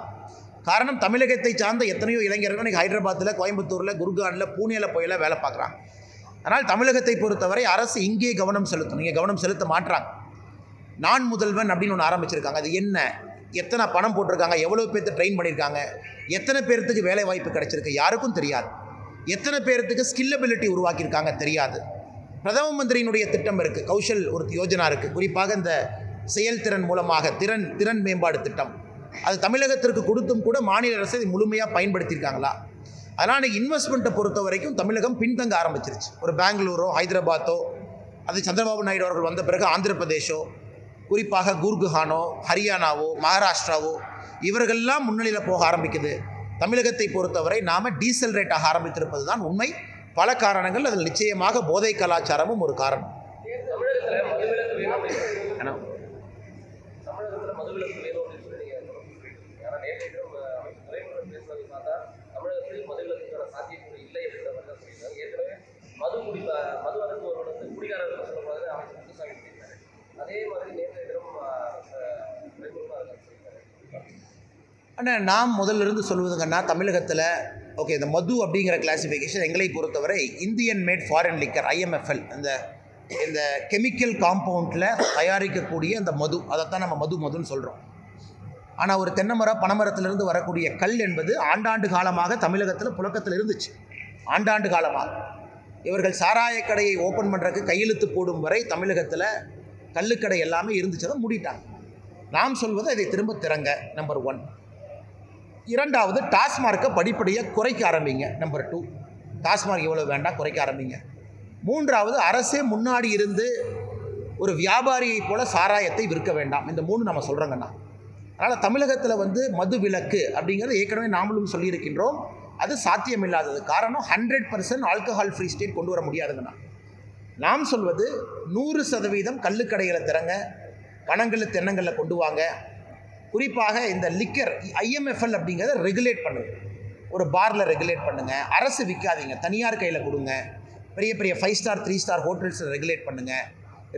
காரணம், தமிழகத்தை சார்ந்த எத்தனையோ இளைஞர்கள் இன்றைக்கி ஹைதராபாத்தில், கோயம்புத்தூரில், குர்கானில், பூனேயில் போயெல்லாம் வேலை பார்க்குறாங்க. அதனால் தமிழகத்தை பொறுத்தவரை அரசு இங்கே கவனம் செலுத்தணும். இங்கே கவனம் செலுத்த மாட்டுறாங்க. நான் முதல்வன் அப்படின்னு ஒன்று ஆரம்பிச்சிருக்காங்க. அது என்ன, எத்தனை பணம் போட்டிருக்காங்க, எவ்வளோ பேர்த்து ட்ரெயின் பண்ணியிருக்காங்க, எத்தனை பேர்த்துக்கு வேலை வாய்ப்பு கிடைச்சிருக்கு யாருக்கும் தெரியாது. எத்தனை பேர்த்துக்கு ஸ்கில்லபிலிட்டி உருவாக்கியிருக்காங்க தெரியாது. பிரதம மந்திரியினுடைய திட்டம் இருக்குது, கௌஷல் ஒரு யோஜனா இருக்குது. குறிப்பாக இந்த செயல்திறன் மூலமாக திறன் மேம்பாடு திட்டம், அது தமிழகத்திற்கு கொடுத்தும் கூட மாநில அரசு இதை முழுமையாக பயன்படுத்தியிருக்காங்களா? அதனால் இன்வெஸ்ட்மெண்ட்டை பொறுத்த வரைக்கும் தமிழகம் பின்தங்க ஆரம்பிச்சிருச்சு. ஒரு பெங்களூரோ ஹைதராபாத்தோ, அது சந்திரபாபு நாயுடு அவர்கள் வந்த பிறகு ஆந்திர பிரதேஷோ, குறிப்பாக குர்கானோ, ஹரியானாவோ, மகாராஷ்டிராவோ, இவர்கள்லாம் முன்னிலையில் போக ஆரம்பிக்குது. தமிழகத்தை பொறுத்தவரை நாம் டீசல் ரேட் ஆக ஆரம்பித்திருப்பது தான் உண்மை. பல காரணங்கள், அதில் நிச்சயமாக போதை கலாச்சாரமும் ஒரு காரணம். ஆனால் நாம் முதல்ல இருந்து சொல்வதுங்கன்னா, தமிழகத்தில் ஓகே, இந்த மது அப்படிங்கிற கிளாசிஃபிகேஷன் எங்களை பொறுத்தவரை Indian made foreign liquor, IMFL, இந்த கெமிக்கல் காம்பவுண்டில் தயாரிக்கக்கூடிய அந்த மது, அதைத்தான் நம்ம மதுன்னு சொல்கிறோம். ஆனால் ஒரு தென்னை பனைமரத்திலிருந்து வரக்கூடிய கல் என்பது ஆண்டாண்டு காலமாக தமிழகத்தில் புழக்கத்தில் இருந்துச்சு. ஆண்டாண்டு காலமாக இவர்கள் சாராய கடையை ஓப்பன் பண்ணுறதுக்கு கையெழுத்து போடும் வரை தமிழகத்தில் கல்லுக்கடை எல்லாமே இருந்துச்சு, அதை மூடிட்டாங்க. நாம் சொல்வது இதை திரும்ப திறங்க, நம்பர் 1. 2வது, டாஸ்மார்க்கை படிப்படியாக குறைக்க ஆரம்பிங்க. நம்பர் 2, டாஸ்மார்க் இவ்வளோ வேண்டாம், குறைக்க ஆரம்பிங்க. 3வது, அரசே முன்னாடி இருந்து ஒரு வியாபாரியை போல் சாராயத்தை விற்க வேண்டாம். இந்த 3 நம்ம சொல்கிறோங்கண்ணா. அதனால் தமிழகத்தில் வந்து மது விலக்கு அப்படிங்கிறது ஏற்கனவே நாமளும் சொல்லியிருக்கின்றோம். அது சாத்தியமில்லாதது. காரணம், 100% ஆல்கஹால் ஃப்ரீ ஸ்டேட் கொண்டு வர முடியாதுங்கண்ணா. நாம் சொல்வது 100% கள்ளுக்கடைகளை திறங்க, பணங்களில் தென்னங்களில் கொண்டு வாங்க. குறிப்பாக இந்த லிக்கர் IMFL அப்படிங்கிறத ரெகுலேட் பண்ணுங்கள். ஒரு பாரில் ரெகுலேட் பண்ணுங்கள். அரசு விற்காதீங்க, தனியார் கையில் கொடுங்க. பெரிய பெரிய 5 ஸ்டார் 3 ஸ்டார் ஹோட்டல்ஸில் ரெகுலேட் பண்ணுங்கள்.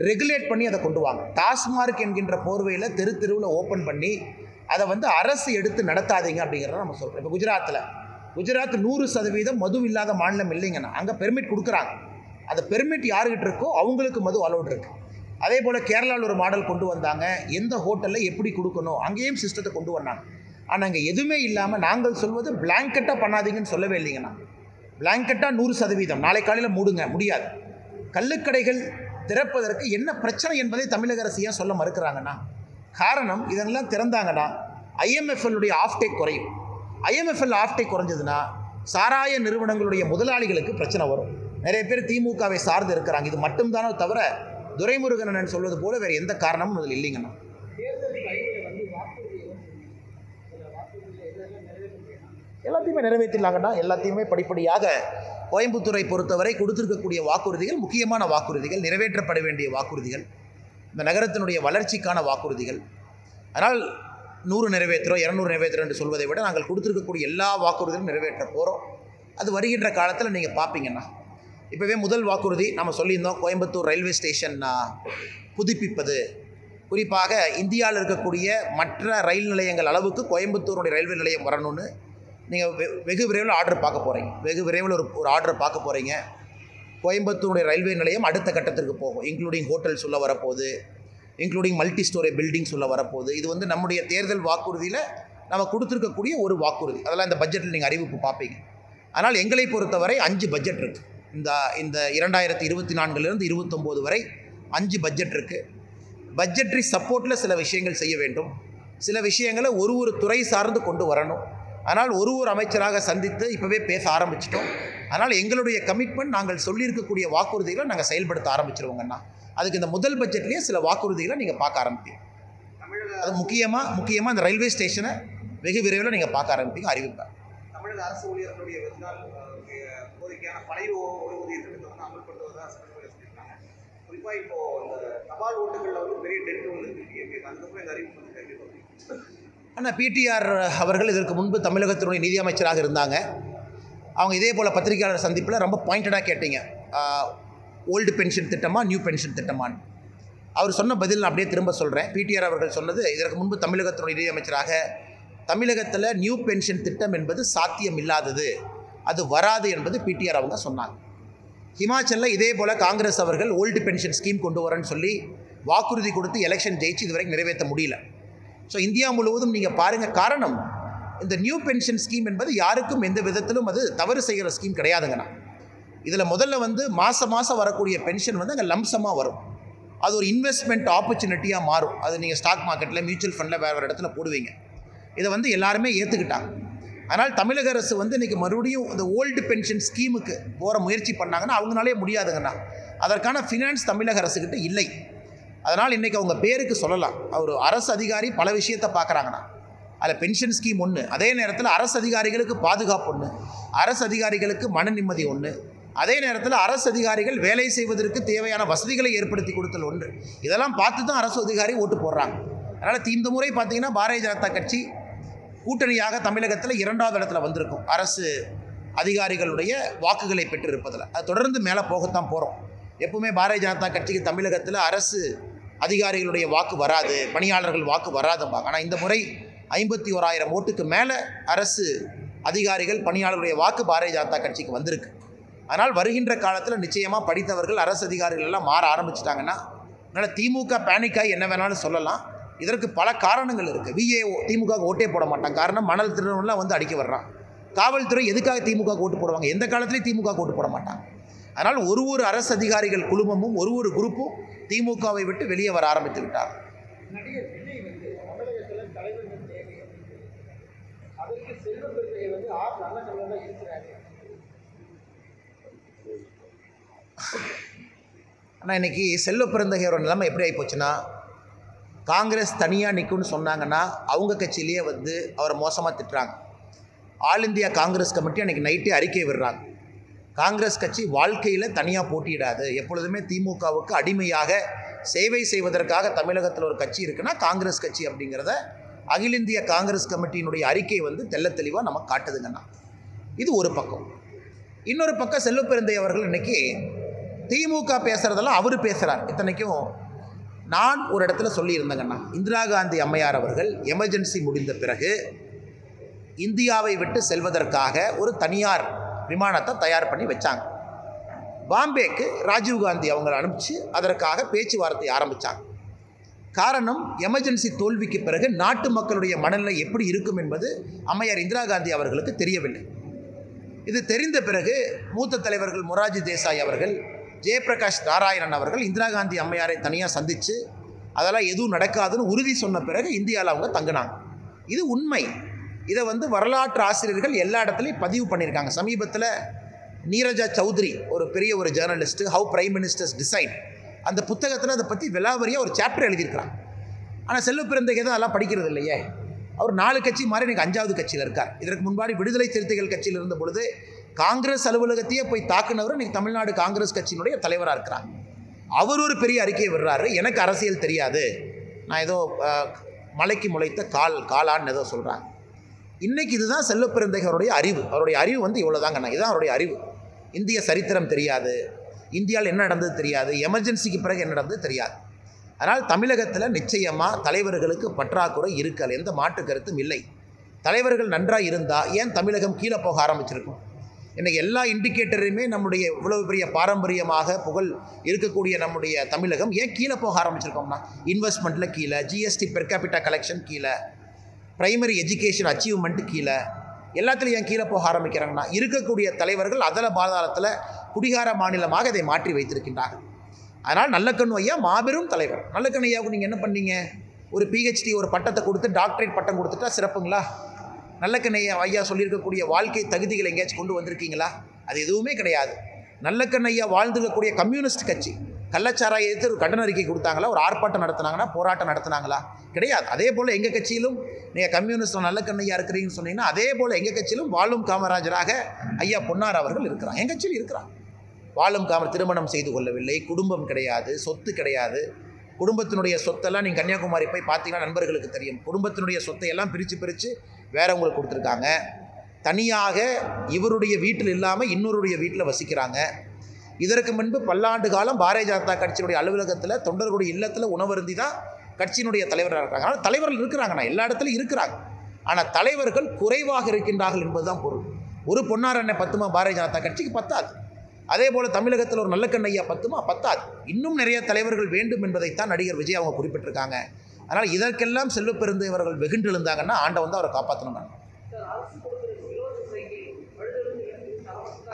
ரெகுலேட் பண்ணி அதை கொண்டு வாங்க. டாஸ்மார்க் என்கின்ற போர்வையில் தெருவில் ஓப்பன் பண்ணி அதை வந்து அரசு எடுத்து நடத்தாதீங்க அப்படிங்கிறத நம்ம சொல்கிறோம். இப்போ குஜராத் 100% மது இல்லாத மாநிலம் இல்லைங்கண்ணா. அங்கே பெர்மிட் கொடுக்குறாங்க. அந்த பெர்மிட் யாருக்கிட்ட இருக்கோ அவங்களுக்கு மது அலோட் இருக்குது. அதே போல் கேரளாவில் ஒரு மாடல் கொண்டு வந்தாங்க, எந்த ஹோட்டலில் எப்படி கொடுக்கணும் அங்கேயும் சிஸ்டத்தை கொண்டு வந்தாங்க. ஆனால் அங்கே எதுவுமே இல்லாமல் நாங்கள் சொல்வது பிளாங்கெட்டாக பண்ணாதீங்கன்னு சொல்லவே இல்லைங்கண்ணா. பிளாங்கெட்டாக 100% நாளை காலையில் மூடுங்க, முடியாது. கள்ளுக்கடைகள் திறப்பதற்கு என்ன பிரச்சனை என்பதை தமிழக அரசு ஏன் சொல்ல மறுக்கிறாங்கன்னா, காரணம் இதெல்லாம் திறந்தாங்கன்னா IMFL ஆஃப்டேக் குறையும். IMFL ஆஃப்டேக் குறைஞ்சதுன்னா சாராய நிறுவனங்களுடைய முதலாளிகளுக்கு பிரச்சனை வரும். நிறைய பேர் திமுகவை சார்ந்து இருக்கிறாங்க. இது மட்டும்தானே தவிர துரைமுருகன் சொல்வது போல வேறு எந்த காரணமும் அதில் இல்லைங்கண்ணா. எல்லாத்தையுமே நிறைவேற்றிடலாங்கண்ணா. எல்லாத்தையுமே படிப்படியாக கோயம்புத்தூரை பொறுத்தவரை கொடுத்திருக்கக்கூடிய வாக்குறுதிகள் முக்கியமான வாக்குறுதிகள், நிறைவேற்றப்பட வேண்டிய வாக்குறுதிகள், இந்த நகரத்தினுடைய வளர்ச்சிக்கான வாக்குறுதிகள். அதனால் 100 நிறைவேற்றுறோம் 200 நிறைவேற்றுறோம் என்று சொல்வதை விட நாங்கள் கொடுத்துருக்கக்கூடிய எல்லா வாக்குறுதிகளும் நிறைவேற்ற போகிறோம். அது வருகின்ற காலத்தில் நீங்கள் பார்ப்பீங்கண்ணா. இப்போவே முதல் வாக்குறுதி நம்ம சொல்லியிருந்தோம், கோயம்புத்தூர் ரயில்வே ஸ்டேஷன் புதுப்பிப்பது. குறிப்பாக இந்தியாவில் இருக்கக்கூடிய மற்ற ரயில் நிலையங்கள் அளவுக்கு கோயம்புத்தூருடைய ரயில்வே நிலையம் வரணும்னு நீங்கள் வெகு விரைவில் ஆர்டர் பார்க்க போகிறீங்க. வெகு விரைவில் ஒரு ஆர்டர் பார்க்க போகிறீங்க. கோயம்புத்தூருடைய ரயில்வே நிலையம் அடுத்த கட்டத்திற்கு போகும். இன்க்ளூடிங் ஹோட்டல்ஸ் உள்ள வரப்போகுது, இன்க்ளூடிங் மல்டி ஸ்டோரி பில்டிங்ஸ் உள்ள வரப்போகுது. இது நம்முடைய தேர்தல் வாக்குறுதியில் நம்ம கொடுத்துருக்கக்கூடிய ஒரு வாக்குறுதி. அதெல்லாம் இந்த பட்ஜெட்டில் நீங்கள் அறிவிப்பு பார்ப்பீங்க. ஆனால் எங்களை பொறுத்தவரை 5 பட்ஜெட் இருக்குது. இந்த 2024 29 வரை 5 பட்ஜெட் இருக்குது. பட்ஜெட்ரி சப்போர்ட்டில் சில விஷயங்கள் செய்ய வேண்டும். சில விஷயங்களை ஒரு துறை சார்ந்து கொண்டு வரணும். ஆனால் ஒரு அமைச்சராக சந்தித்து இப்போவே பேச ஆரம்பிச்சிட்டோம். அதனால் எங்களுடைய கமிட்மெண்ட், நாங்கள் சொல்லியிருக்கக்கூடிய வாக்குறுதிகளை நாங்கள் செயல்படுத்த ஆரம்பிச்சிருவோங்கண்ணா. அதுக்கு இந்த முதல் பட்ஜெட்லேயே சில வாக்குறுதிகளை நீங்கள் பார்க்க ஆரம்பிப்பீங்க. அது முக்கியமாக இந்த ரயில்வே ஸ்டேஷனை வெகு விரைவில் நீங்கள் பார்க்க ஆரம்பிப்பீங்க, அறிவிப்பேன். தமிழக அரசு ஊழியர்களுடைய கோரிக்கையான பழைய ஓய்வூதிய திட்டத்தை அமல்படுத்துவதாக சொல்லியிருக்காங்க. குறிப்பாக இப்போ இந்த தபால் ஓட்டுகளில் பெரிய டென்ட் அதுக்கப்புறம் இந்த அறிவிப்பு ஆனால் PTR அவர்கள் இதற்கு முன்பு தமிழகத்தினுடைய நிதி அமைச்சராக இருந்தாங்க. அவங்க இதே போல் பத்திரிகையாளர் சந்திப்பில் ரொம்ப பாயிண்டடாக கேட்டீங்க, ஓல்டு பென்ஷன் திட்டமா நியூ பென்ஷன் திட்டமான்னு. அவர் சொன்ன பதில் நான் அப்படியே திரும்ப சொல்கிறேன். PTR அவர்கள் சொன்னது, இதற்கு முன்பு தமிழகத்தினுடைய நிதி அமைச்சராக தமிழகத்தில் நியூ பென்ஷன் திட்டம் என்பது சாத்தியம் இல்லாதது, அது வராது என்பது PTR அவங்க சொன்னாங்க. ஹிமாச்சலில் இதே போல் காங்கிரஸ் அவர்கள் ஓல்டு பென்ஷன் ஸ்கீம் கொண்டு வரேன்னு சொல்லி வாக்குறுதி கொடுத்து எலெக்ஷன் ஜெயிச்சு இதுவரைக்கும் நிறைவேற்ற முடியல. ஸோ இந்தியா முழுவதும் நீங்கள் பாருங்கள், காரணம் இந்த நியூ பென்ஷன் ஸ்கீம் என்பது யாருக்கும் எந்த விதத்திலும் அது தவறு செய்கிற ஸ்கீம் கிடையாதுங்கண்ணா. இதில் முதல்ல மாதம் வரக்கூடிய பென்ஷன் அங்கே லம்சமாக வரும். அது ஒரு இன்வெஸ்ட்மெண்ட் ஆப்பர்ச்சுனிட்டியாக மாறும். அது நீங்கள் ஸ்டாக் மார்க்கெட்டில் மியூச்சுவல் ஃபண்டில் வேறு இடத்துல போடுவீங்க. இதை எல்லாருமே ஏற்றுக்கிட்டாங்க. அதனால் தமிழக அரசு இன்றைக்கி மறுபடியும் இந்த ஓல்டு பென்ஷன் ஸ்கீமுக்கு போகிற முயற்சி பண்ணாங்கன்னா அவங்களாலே முடியாதுங்கண்ணா. அதற்கான ஃபினான்ஸ் தமிழக அரசுக்கிட்ட இல்லை. அதனால் இன்றைக்கி அவங்க பேருக்கு சொல்லலாம், அவர் அரசு அதிகாரி பல விஷயத்தை பார்க்குறாங்கண்ணா. அதில் பென்ஷன் ஸ்கீம் ஒன்று, அதே நேரத்தில் அரசு அதிகாரிகளுக்கு பாதுகாப்பு ஒன்று, அரசு அதிகாரிகளுக்கு மன நிம்மதி ஒன்று, அதே நேரத்தில் அரசு அதிகாரிகள் வேலை செய்வதற்கு தேவையான வசதிகளை ஏற்படுத்தி கொடுத்தல் ஒன்று. இதெல்லாம் பார்த்து தான் அரசு அதிகாரி ஓட்டு போடுறாங்க. அதனால் இந்த முறை பார்த்திங்கன்னா பாரதிய ஜனதா கட்சி கூட்டணியாக தமிழகத்தில் 2வது இடத்துல வந்திருக்கும் அரசு அதிகாரிகளுடைய வாக்குகளை பெற்றிருப்பதில். அது தொடர்ந்து மேலே போகத்தான் போகிறோம். எப்பவுமே பாரதிய ஜனதா கட்சிக்கு தமிழகத்தில் அரசு அதிகாரிகளுடைய வாக்கு வராது, பணியாளர்கள் வாக்கு வராதும்பாங்க. ஆனால் இந்த முறை 51,000 ஓட்டுக்கு மேலே அரசு அதிகாரிகள் பணியாளர்களுடைய வாக்கு பாரதிய ஜனதா கட்சிக்கு வந்திருக்கு. அதனால் வருகின்ற காலத்தில் நிச்சயமாக படித்தவர்கள் அரசு அதிகாரிகள் எல்லாம் மாற ஆரம்பிச்சிட்டாங்கன்னா, அதனால் திமுக பேனிக்காய் என்ன வேணாலும் சொல்லலாம். இதற்கு பல காரணங்கள் இருக்குது. VAO திமுக ஓட்டே போட மாட்டாங்க. காரணம் மணல் திருடெல்லாம் அடிக்க வர்றான். காவல்துறை எதுக்காக திமுக ஓட்டு போடுவாங்க? எந்த காலத்துலேயும் திமுக ஓட்டு போட மாட்டாங்க. அதனால் ஒரு அரசு அதிகாரிகள் குழுமமும் ஒரு குரூப்பும் திமுகவை விட்டு வெளியே வர ஆரம்பித்து விட்டார். ஆனால் இன்றைக்கி செல்வ பெருந்தகையோட நிலைமை எப்படி ஆகிப்போச்சுன்னா, காங்கிரஸ் தனியாக நிற்கும்னு சொன்னாங்கன்னா அவங்க கட்சியிலேயே அவரை மோசமாக திட்டுறாங்க. ஆல் இந்தியா காங்கிரஸ் கமிட்டி அன்றைக்கி நைட்டே அறிக்கை விடுறாங்க, காங்கிரஸ் கட்சி வாழ்க்கையில் தனியாக போட்டியிடாது, எப்பொழுதுமே திமுகவுக்கு அடிமையாக சேவை செய்வதற்காக தமிழகத்தில் ஒரு கட்சி இருக்குன்னா காங்கிரஸ் கட்சி அப்படிங்கிறத அகில இந்திய காங்கிரஸ் கமிட்டியினுடைய அறிக்கை தெள்ள தெளிவாக நமக்கு காட்டுதுங்கண்ணா. இது ஒரு பக்கம். இன்னொரு பக்கம் செல்வ பெருந்தை அவர்கள் இன்றைக்கி திமுக பேசுகிறதெல்லாம் அவர் பேசுகிறார். இத்தனைக்கும் நான் ஒரு இடத்துல சொல்லியிருந்தேங்கண்ணா, இந்திரா காந்தி அம்மையார் அவர்கள் எமர்ஜென்சி முடிந்த பிறகு இந்தியாவை விட்டு செல்வதற்காக ஒரு தனியார் விமானத்தை தயார் பண்ணி வச்சாங்க. பாம்பேக்கு ராஜீவ்காந்தி அவங்களை அனுப்பிச்சு அதற்காக பேச்சுவார்த்தை ஆரம்பித்தாங்க. காரணம், எமர்ஜென்சி தோல்விக்கு பிறகு நாட்டு மக்களுடைய மனநிலை எப்படி இருக்கும் என்பது அம்மையார் இந்திரா காந்தி அவர்களுக்கு தெரியவில்லை. இது தெரிந்த பிறகு மூத்த தலைவர்கள் மொரார்ஜி தேசாய் அவர்கள், ஜெயபிரகாஷ் நாராயணன் அவர்கள் இந்திரா காந்தி அம்மையாரை தனியாக சந்தித்து அதெல்லாம் எதுவும் நடக்காதுன்னு உறுதி சொன்ன பிறகு இந்தியாவில் அவங்க தங்கினாங்க. இது உண்மை. இதை வரலாற்று ஆசிரியர்கள் எல்லா இடத்துலையும் பதிவு பண்ணியிருக்காங்க. சமீபத்தில் நீரஜா சௌத்ரி ஒரு பெரிய ஒரு journalist, how prime ministers decide, அந்த புத்தகத்தில் அதை பற்றி விலாவரியாக ஒரு சாப்டர் எழுதியிருக்கிறாங்க. ஆனால் செல்வ பிறந்தகை தான் அதெல்லாம் படிக்கிறது இல்லையே. அவர் 4 கட்சி மாறி எனக்கு 5வது கட்சியில் இருக்கார். இதற்கு முன்பாடி விடுதலை சிறுத்தைகள் கட்சியில் இருந்த பொழுது காங்கிரஸ் அலுவலகத்தையே போய் தாக்குனவர் இன்றைக்கி தமிழ்நாடு காங்கிரஸ் கட்சியினுடைய தலைவராக இருக்கிறார். அவர் ஒரு பெரிய அறிக்கையை விடுறாரு, எனக்கு அரசியல் தெரியாது, நான் ஏதோ மலைக்கு முளைத்த காலான்னு ஏதோ சொல்கிறாங்க. இன்றைக்கி இதுதான் செல்வ பிறந்தகையோடைய அறிவு. அவருடைய அறிவு இவ்வளோதாங்கண்ணா, இதுதான் அவருடைய அறிவு. இந்திய சரித்திரம் தெரியாது, இந்தியாவில் என்ன நடந்தது தெரியாது, எமர்ஜென்சிக்கு பிறகு என்ன நடந்தது தெரியாது. அதனால் தமிழகத்தில் நிச்சயமாக தலைவர்களுக்கு பற்றாக்குறை இருக்கல், எந்த மாற்று கருத்தும் இல்லை. தலைவர்கள் நன்றாக இருந்தால் ஏன் தமிழகம் கீழே போக ஆரம்பிச்சிருக்கும்? இன்றைக்கி எல்லா இண்டிகேட்டரையுமே நம்முடைய இவ்வளவு பெரிய பாரம்பரியமாக புகழ் இருக்கக்கூடிய நம்முடைய தமிழகம் ஏன் கீழே போக ஆரம்பிச்சிருக்கோம்னா, இன்வெஸ்ட்மெண்ட்டில் கீழே, ஜிஎஸ்டி பெர் கேபிட்டா கலெக்ஷன் கீழே, பிரைமரி எஜுகேஷன் அச்சீவ்மெண்ட்டு கீழே, எல்லாத்துலையும் ஏன் கீழே போக ஆரம்பிக்கிறாங்கன்னா, இருக்கக்கூடிய தலைவர்கள் அதல பாதாளத்தில் குடிகார மாநிலமாக இதை மாற்றி வைத்திருக்கின்றார்கள். அதனால் நல்லக்கண்ணு ஐயா மாபெரும் தலைவர். நல்லக்கண்ணு ஐயாவுக்கு நீங்கள் என்ன பண்ணீங்க? ஒரு பிஹெச்டி ஒரு பட்டத்தை கொடுத்து டாக்டரேட் பட்டம் கொடுத்துட்டா சிறப்புங்களா? நல்லக்கண்ணு ஐயா சொல்லியிருக்கக்கூடிய வாழ்க்கை தகுதிகளை எங்கேயாச்சும் கொண்டு வந்திருக்கீங்களா? அது எதுவுமே கிடையாது. நல்லக்கண்ணு ஐயா வாழ்ந்துக்கக்கூடிய கம்யூனிஸ்ட் கட்சி கள்ளச்சாராயை எதிர்த்து ஒரு கண்டன அறிக்கை கொடுத்தாங்களா? ஒரு ஆர்ப்பாட்டம் நடத்தினாங்கன்னா, போராட்டம் நடத்தினாங்களா? கிடையாது. அதே போல் எங்கள் கட்சியிலும் நீங்கள் கம்யூனிஸ்ட் நல்லக்கண்ணு ஐயா இருக்கிறீங்கன்னு சொன்னீங்கன்னா, அதே போல் எங்கள் கட்சியிலும் வாழும் காமராஜராக ஐயா பொன்னார் அவர்கள் இருக்கிறாங்க. எங்கள் கட்சியில் இருக்கிறாங்க. வாழும் காமர் திருமணம் செய்து கொள்ளவில்லை, குடும்பம் கிடையாது, சொத்து கிடையாது. குடும்பத்தினுடைய சொத்தெல்லாம் நீங்கள் கன்னியாகுமரி போய் பார்த்தீங்கன்னா நண்பர்களுக்கு தெரியும். குடும்பத்தினுடைய சொத்தை எல்லாம் பிரித்து வேறவங்களுக்கு கொடுத்துருக்காங்க. தனியாக இவருடைய வீட்டில் இல்லாமல் இன்னொருடைய வீட்டில் வசிக்கிறாங்க. இதற்கு முன்பு பல்லாண்டு காலம் பாரதிய ஜனதா கட்சியினுடைய அலுவலகத்தில் தொண்டர்களுடைய இல்லத்தில் உணவருந்தி தான் கட்சியினுடைய தலைவராக இருக்காங்க. ஆனால் தலைவர்கள் இருக்கிறாங்கண்ணா, எல்லா இடத்துலையும் இருக்கிறாங்க. ஆனால் தலைவர்கள் குறைவாக இருக்கின்றார்கள் என்பதுதான் பொருள். ஒரு பொன்னார் அண்ணன் பத்துமா பாரதிய ஜனதா கட்சிக்கு பத்தாது. அதே போல் தமிழகத்தில் ஒரு நல்லக்கண்ணு ஐயா பத்துமா பத்தாது. இன்னும் நிறைய தலைவர்கள் வேண்டும் என்பதைத்தான் நடிகர் விஜய் அவங்க குறிப்பிட்டிருக்காங்க. அதனால் இதற்கெல்லாம் செல்வ பெருந்தவர்கள் வெகுண்டு எழுந்தாங்கன்னா ஆண்டவன் அவரை காப்பாற்றணும்.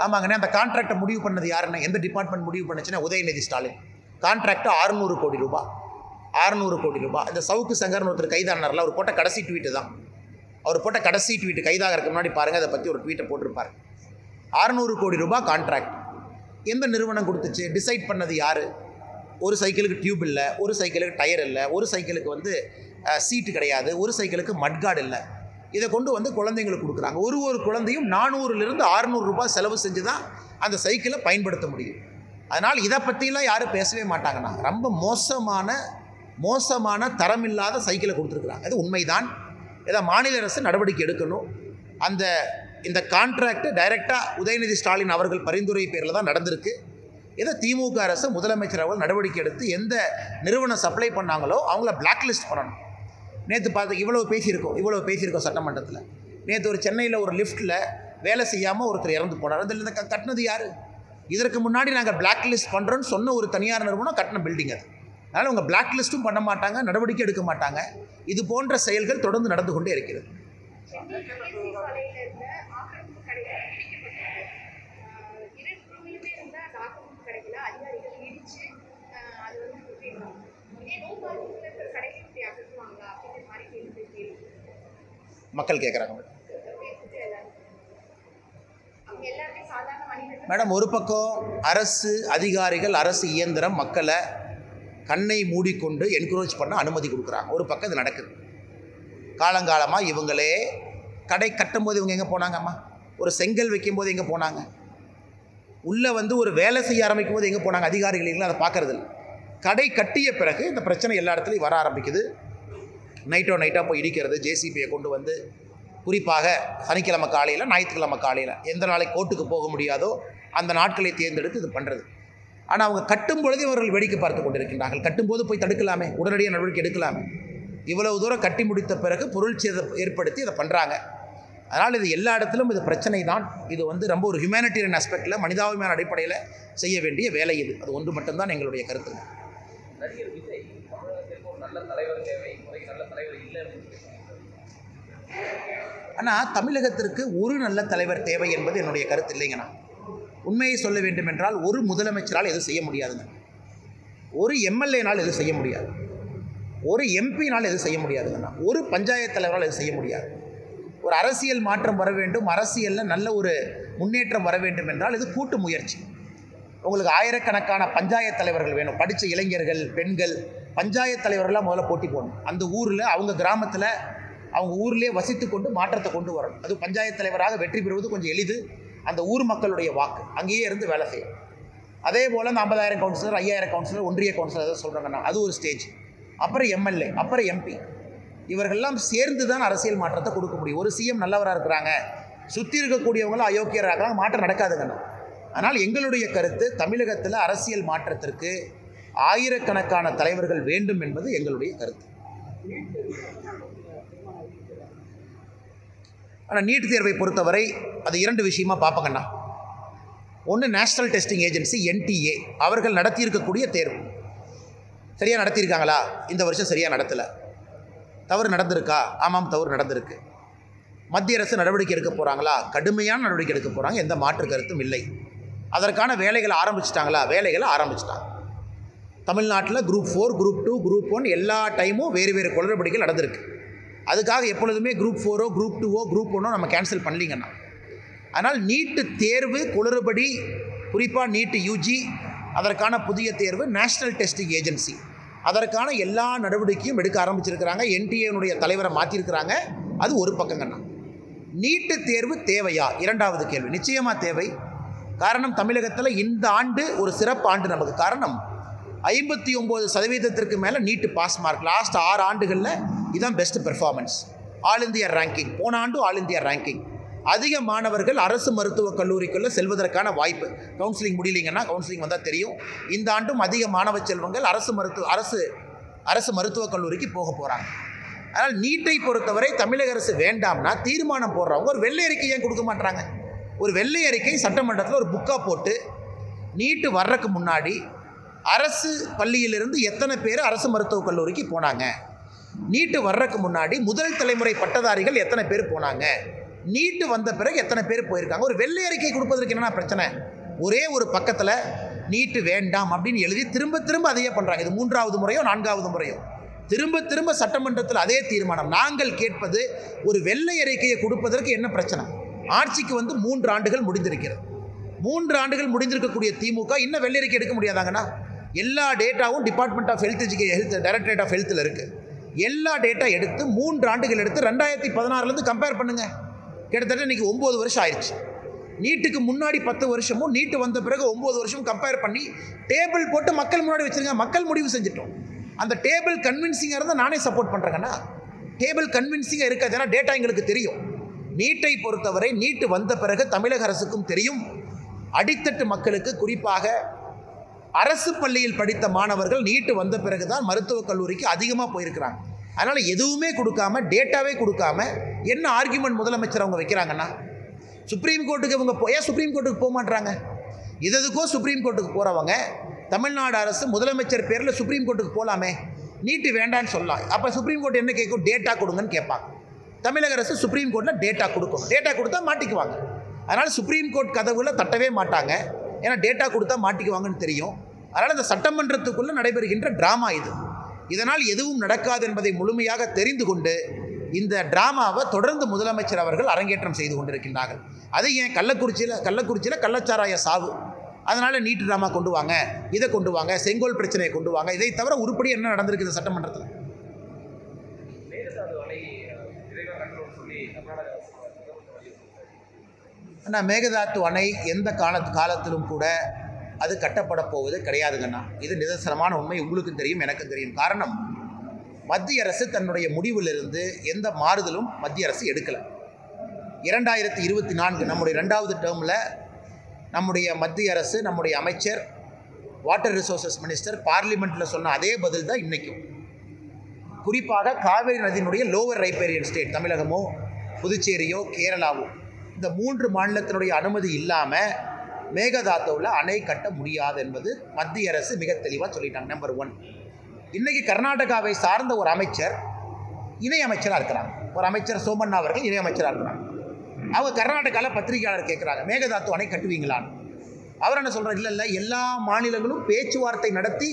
ஆமாங்கண்ணே, அந்த கான்ட்ராக்டை முடிவு பண்ணது யாருன்னா, எந்த டிபார்ட்மெண்ட் முடிவு பண்ணுச்சுன்னா உதயநிதி ஸ்டாலின். கான்ட்ராக்டு 600 கோடி ரூபாய். 600 கோடி ரூபாய். இந்த சவுக்கு சங்கர்னு ஒருத்தர் கைதானார்ல, அவர் போட்ட கடைசி ட்வீட்டு தான். அவர் போட்ட கடைசி ட்வீட்டு கைதாகிறதுக்கு முன்னாடி பாருங்கள், அதை பற்றி ஒரு ட்வீட்டை போட்டிருப்பார். 600 கோடி ரூபாய் கான்ட்ராக்ட். எந்த நிறுவனம் கொடுத்துச்சு? டிசைட் பண்ணது யார்? ஒரு சைக்கிளுக்கு டியூப் இல்லை, ஒரு சைக்கிளுக்கு டயர் இல்லை, ஒரு சைக்கிளுக்கு சீட்டு கிடையாது, ஒரு சைக்கிளுக்கு மட்கார்டு இல்லை. இதை கொண்டு குழந்தைங்களுக்கு கொடுக்குறாங்க. ஒரு குழந்தையும் 400லிருந்து 600 ரூபாய் செலவு செஞ்சு தான் அந்த சைக்கிளை பயன்படுத்த முடியும். அதனால் இதை பற்றிலாம் யாரும் பேசவே மாட்டாங்கண்ணா. ரொம்ப மோசமான தரமில்லாத சைக்கிளை கொடுத்துருக்குறாங்க. அது உண்மைதான். இதை மாநில அரசு நடவடிக்கை எடுக்கணும். இந்த கான்ட்ராக்டு டைரெக்டாக உதயநிதி ஸ்டாலின் அவர்கள் பரிந்துரை பேரில் தான் நடந்திருக்கு. இதை திமுக அரசு முதலமைச்சர் அவர்கள் நடவடிக்கை எடுத்து எந்த நிறுவனம் சப்ளை பண்ணாங்களோ அவங்கள பிளாக் லிஸ்ட் பண்ணணும். நேற்று இவ்வளோ பேசியிருக்கோம் சட்டமன்றத்தில். நேற்று ஒரு சென்னையில் ஒரு லிஃப்ட்டில் வேலை செய்யாமல் ஒருத்தர் இறந்து போனார். அதில் இந்த கட்டினது யார்? இதற்கு முன்னாடி நாங்கள் பிளாக் லிஸ்ட் பண்ணுறோன்னு சொன்ன ஒரு தனியார் நிறுவனம் கட்டின பில்டிங் அது. அதனால் அவங்க பிளாக் லிஸ்ட்டும் பண்ண மாட்டாங்க, நடவடிக்கை எடுக்க மாட்டாங்க. இது போன்ற செயல்கள் தொடர்ந்து நடந்து கொண்டே இருக்கிறது. மக்கள் கேட்குறாங்க மேடம். ஒரு பக்கம் அரசு அதிகாரிகள், அரசு இயந்திரம் மக்களை கண்ணை மூடிக்கொண்டு என்கரேஜ் பண்ண அனுமதி கொடுக்குறாங்க. ஒரு பக்கம் இது நடக்குது. காலங்காலமாக இவங்களே கடை கட்டும்போது இவங்க எங்கே போனாங்கம்மா? ஒரு செங்கல் வைக்கும்போது எங்கே போனாங்க? உள்ளே ஒரு வேலை செய்ய ஆரம்பிக்கும் போது எங்கே போனாங்க? அதிகாரிகள் அதை பார்க்கறது இல்லை. கடை கட்டிய பிறகு இந்த பிரச்சனை எல்லா இடத்துலையும் வர ஆரம்பிக்குது. நைட்டாக போய் இடிக்கிறது, ஜேசிபியை கொண்டு குறிப்பாக சனிக்கிழமை காலையில், ஞாயிற்றுக்கிழமை காலையில், எந்த நாளைக்கு கோர்ட்டுக்கு போக முடியாதோ அந்த நாட்களை தேர்ந்தெடுத்து இது பண்ணுறது. ஆனால் அவங்க கட்டும் பொழுது இவர்கள் வேடிக்கை பார்த்து கொண்டிருக்கின்றார்கள். கட்டும்போது போய் தடுக்கலாமே, உடனடியாக நடவடிக்கை எடுக்கலாமே. இவ்வளவு தூரம் கட்டி முடித்த பிறகு பொருள் சேதம் ஏற்படுத்தி இதை பண்ணுறாங்க. அதனால் இது எல்லா இடத்திலும் இது பிரச்சனை தான். இது ரொம்ப ஒரு ஹியூமனிட்டேரியன் ஆஸ்பெக்டில் மனிதாபிமான அடிப்படையில் செய்ய வேண்டிய வேலை இது. அது ஒன்று மட்டும்தான் எங்களுடைய கருத்து. நடிகர் விஜய் தமிழகத்திற்கு ஒரு நல்ல தலைவர் தேவை, முறைக்கு நல்ல தலைவர் இல்லை. ஆனால் தமிழகத்திற்கு ஒரு நல்ல தலைவர் தேவை என்பது என்னுடைய கருத்து இல்லைங்கண்ணா. உண்மையை சொல்ல வேண்டும் என்றால் ஒரு முதலமைச்சரால் எதுவும் செய்ய முடியாதுங்க. ஒரு எம்எல்ஏனால் எதுவும் செய்ய முடியாது. ஒரு எம்பினால் எதுவும் செய்ய முடியாதுங்கண்ணா. ஒரு பஞ்சாயத்து தலைவரால் எதுவும் செய்ய முடியாது. ஒரு அரசியல் மாற்றம் வர வேண்டும், அரசியலில் நல்ல ஒரு முன்னேற்றம் வர வேண்டும் என்றால் இது கூட்டு முயற்சி. உங்களுக்கு ஆயிரக்கணக்கான பஞ்சாயத்து தலைவர்கள் வேணும். படித்த இளைஞர்கள், பெண்கள், பஞ்சாயத்து தலைவர்களாக முதல்ல போட்டி போடணும். அந்த ஊரில் அவங்க கிராமத்தில் அவங்க ஊர்லேயே வசித்து கொண்டு மாற்றத்தை கொண்டு வரணும். அது பஞ்சாயத்து தலைவராக வெற்றி பெறுவது கொஞ்சம் எளிது. அந்த ஊர் மக்களுடைய வாக்கு அங்கேயே இருந்து வேலை செய்யும். அதே போல் அந்த 50,000 கவுன்சிலர், 5,000 கவுன்சிலர், ஒன்றிய கவுன்சிலர் எதாவது சொல்கிறாங்கன்னா அது ஒரு ஸ்டேஜ். அப்புறம் எம்எல்ஏ, அப்புறம் எம்பி, இவர்கள்லாம் சேர்ந்து தான் அரசியல் மாற்றத்தை கொடுக்க முடியும். ஒரு சிஎம் நல்லவராக இருக்கிறாங்க, சுற்றி இருக்கக்கூடியவங்களும் அயோக்கியராக இருக்கிறாங்க, மாற்றம் நடக்காதுங்கண்ணா. ஆனால் எங்களுடைய கருத்து தமிழகத்தில் அரசியல் மாற்றத்திற்கு ஆயிரக்கணக்கான தலைவர்கள் வேண்டும் என்பது எங்களுடைய கருத்து. ஆனால் நீட் தேர்வை பொறுத்தவரை அது 2 விஷயமாக பார்ப்பங்கண்ணா. ஒன்று, நேஷ்னல் டெஸ்டிங் ஏஜென்சி NTA அவர்கள் நடத்தியிருக்கக்கூடிய தேர்வு சரியாக நடத்தியிருக்காங்களா? இந்த வருஷம் சரியாக நடத்தலை. தவறு நடந்திருக்கா? ஆமாம், தவறு நடந்திருக்கு. மத்திய அரசு நடவடிக்கை எடுக்க போகிறாங்களா? கடுமையான நடவடிக்கை எடுக்க போகிறாங்க, எந்த மாற்று கருத்தும் இல்லை. அதற்கான வேலைகளை ஆரம்பிச்சிட்டாங்களா? வேலைகளை ஆரம்பிச்சிட்டாங்க. தமிழ்நாட்டில் குரூப் 4, குரூப் 2, குரூப் 1 எல்லா டைமும் வேறு வேறு குளறுபடிகள் நடந்திருக்கு. அதுக்காக எப்பொழுதுமே குரூப் 4ஓ குரூப் 2ஓ குரூப் 1ஓ நம்ம கேன்சல் பண்ணலிங்கண்ணா. ஆனால் நீட்டு தேர்வு குளறுபடி, குறிப்பாக நீட்டு UG, அதற்கான புதிய தேர்வு நேஷ்னல் டெஸ்டிங் ஏஜென்சி, அதற்கான எல்லா நடவடிக்கையும் எடுக்க ஆரம்பிச்சிருக்கிறாங்க. NTA தலைவரை மாற்றிருக்கிறாங்க. அது ஒரு பக்கங்கண்ணா. நீட்டு தேர்வு தேவையா? 2வது கேள்வி. நிச்சயமாக தேவை. காரணம், தமிழகத்தில் இந்த ஆண்டு ஒரு சிறப்பு ஆண்டு நமக்கு. காரணம், 59% மேலே நீட்டு பாஸ் மார்க். லாஸ்ட் 6 ஆண்டுகளில் இதுதான் best performance. All India ranking, போன ஆண்டு ஆல் இந்தியா ரேங்கிங். அதிக மாணவர்கள் அரசு மருத்துவக் கல்லூரிக்குள்ளே செல்வதற்கான வாய்ப்பு. கவுன்சிலிங் முடியலிங்கன்னா கவுன்சிலிங் வந்தால் தெரியும். இந்த ஆண்டும் அதிக மாணவ செல்வங்கள் அரசு மருத்துவக் கல்லூரிக்கு போக போகிறாங்க. அதனால் நீட்டை பொறுத்தவரை தமிழக அரசு வேண்டாம்னா தீர்மானம் போடுறவங்க ஒரு வெள்ளை அறிக்கை ஏன் கொடுக்க மாட்டாங்க? ஒரு வெள்ளை அறிக்கை சட்டமன்றத்தில் ஒரு புக்காக போட்டு, நீட்டு வர்றதுக்கு முன்னாடி அரசு பள்ளியிலிருந்து எத்தனை பேர் அரசு மருத்துவக் கல்லூரிக்கு போனாங்க, நீட்டு வர்றதுக்கு முன்னாடி முதல் தலைமுறை பட்டதாரிகள் எத்தனை பேர் போனாங்க, நீட்டு வந்த பிறகு எத்தனை பேர் போயிருக்காங்க, ஒரு வெள்ளை அறிக்கை கொடுப்பதற்கு என்னென்ன பிரச்சனை? ஒரே ஒரு பக்கத்தில் நீட்டு வேண்டாம் அப்படின்னு எழுதி திரும்ப திரும்ப அதையே பண்ணுறாங்க. இது 3வது முறையோ 4வது முறையோ திரும்ப திரும்ப சட்டமன்றத்தில் அதே தீர்மானம். நாங்கள் கேட்பது, ஒரு வெள்ளை அறிக்கையை கொடுப்பதற்கு என்ன பிரச்சனை? ஆட்சிக்கு 3 ஆண்டுகள் முடிந்திருக்கிறது. 3 ஆண்டுகள் முடிந்திருக்கக்கூடிய திமுக இன்னும் வெள்ளை அறிக்கை எடுக்க முடியாதாங்கண்ணா? எல்லா டேட்டாவும் department of health directorate of ஹெல்த்தில் இருக்குது. எல்லா டேட்டா எடுத்து 3 ஆண்டுகள் எடுத்து 2016 கம்பேர் பண்ணுங்கள். கிட்டத்தட்ட இன்றைக்கி 9 வருஷம் ஆயிடுச்சு. நீட்டுக்கு முன்னாடி 10 வருஷமும் நீட்டு வந்த பிறகு 9 வருஷமும் கம்பேர் பண்ணி டேபிள் போட்டு மக்கள் முன்னாடி வச்சுருங்க. மக்கள் முடிவு செஞ்சிட்டோம். அந்த டேபிள் கன்வின்சிங்காக இருந்தால் நானே சப்போர்ட் பண்ணுறேங்கண்ணா. டேபிள் கன்வின்சிங்காக இருக்காது, ஏன்னா டேட்டா எங்களுக்கு தெரியும். நீட்டை பொறுத்தவரை நீட்டு வந்த பிறகு தமிழக அரசுக்கும் தெரியும், அடித்தட்டு மக்களுக்கு, குறிப்பாக அரசு பள்ளியில் படித்த மாணவர்கள் நீட்டு வந்த பிறகு தான் மருத்துவக் கல்லூரிக்கு அதிகமாக போயிருக்கிறாங்க. அதனால் எதுவுமே கொடுக்காம, டேட்டாவே கொடுக்காம என்ன ஆர்கியூமெண்ட் முதலமைச்சர் அவங்க வைக்கிறாங்கன்னா, சுப்ரீம் கோர்ட்டுக்கு இவங்க ஏன் சுப்ரீம் கோர்ட்டுக்கு போக மாட்டாங்க? இதுக்கோ சுப்ரீம் கோர்ட்டுக்கு போகிறவங்க தமிழ்நாடு அரசு முதலமைச்சர் பேரில் சுப்ரீம் கோர்ட்டுக்கு போகலாமே, நீட்டு வேண்டான்னு சொல்லலாம். அப்போ சுப்ரீம் கோர்ட் என்ன கேட்கும்? டேட்டா கொடுங்கன்னு கேட்பாங்க. தமிழக அரசு சுப்ரீம் கோர்ட்டில் டேட்டா கொடுக்கணும். டேட்டா கொடுத்தா மாட்டிக்குவாங்க. அதனால் சுப்ரீம் கோர்ட் கதவுல தட்டவே மாட்டாங்க, ஏன்னா டேட்டா கொடுத்தா மாட்டிக்குவாங்கன்னு தெரியும். அதனால் இந்த சட்டமன்றத்துக்குள்ளே நடைபெறுகின்ற ட்ராமா இது. இதனால் எதுவும் நடக்காது என்பதை முழுமையாக தெரிந்து கொண்டு இந்த ட்ராமாவை தொடர்ந்து முதலமைச்சர் அவர்கள் அரங்கேற்றம் செய்து கொண்டிருக்கின்றார்கள். அது ஏன் கள்ளக்குறிச்சியில் கள்ளச்சாராய சாவு, அதனால் நீட்டு ட்ராமா கொண்டு வாங்க, இதை கொண்டு வாங்க, செங்கோல் பிரச்சனையை கொண்டு வாங்க. இதை தவிர உருப்படி என்ன நடந்திருக்கு இந்த சட்டமன்றத்தில்? ஆனால் மேகதாத்து அணை எந்த காலத்திலும் கூட அது கட்டப்பட போவது கிடையாதுங்கண்ணா. இது நிதர்சனமான உண்மை. உங்களுக்கும் தெரியும், எனக்கும் தெரியும். காரணம், மத்திய அரசு தன்னுடைய முடிவிலிருந்து எந்த மாறுதலும் மத்திய அரசு எடுக்கலை. 2024 நம்முடைய 2வது டேர்மில் நம்முடைய மத்திய அரசு, நம்முடைய அமைச்சர், வாட்டர் ரிசோர்சஸ் மினிஸ்டர் பார்லிமெண்ட்டில் சொன்ன அதே பதில் தான் இன்றைக்கும். குறிப்பாக காவேரி நதியினுடைய லோவர் ரைப்பேரியன் ஸ்டேட் தமிழகமோ புதுச்சேரியோ கேரளாவோ இந்த 3 மாநிலத்தினுடைய அனுமதி இல்லாமல் மேகதாதுவில் அணை கட்ட முடியாது என்பது மத்திய அரசு மிக தெளிவாக சொல்லிட்டாங்க. நம்பர் 1. இன்றைக்கி கர்நாடகாவை சார்ந்த ஒரு அமைச்சர் இணையமைச்சராக இருக்கிறாங்க. ஒரு அமைச்சர் சோமண்ணா அவர்கள் இணையமைச்சராக இருக்கிறாங்க. அவங்க கர்நாடகாவில் பத்திரிகையாளர் கேட்குறாங்க, மேகதாது அணை கட்டுவீங்களான்னு. அவர் என்ன சொல்கிறார், இல்லை எல்லா மாநிலங்களும் பேச்சுவார்த்தை நடத்தி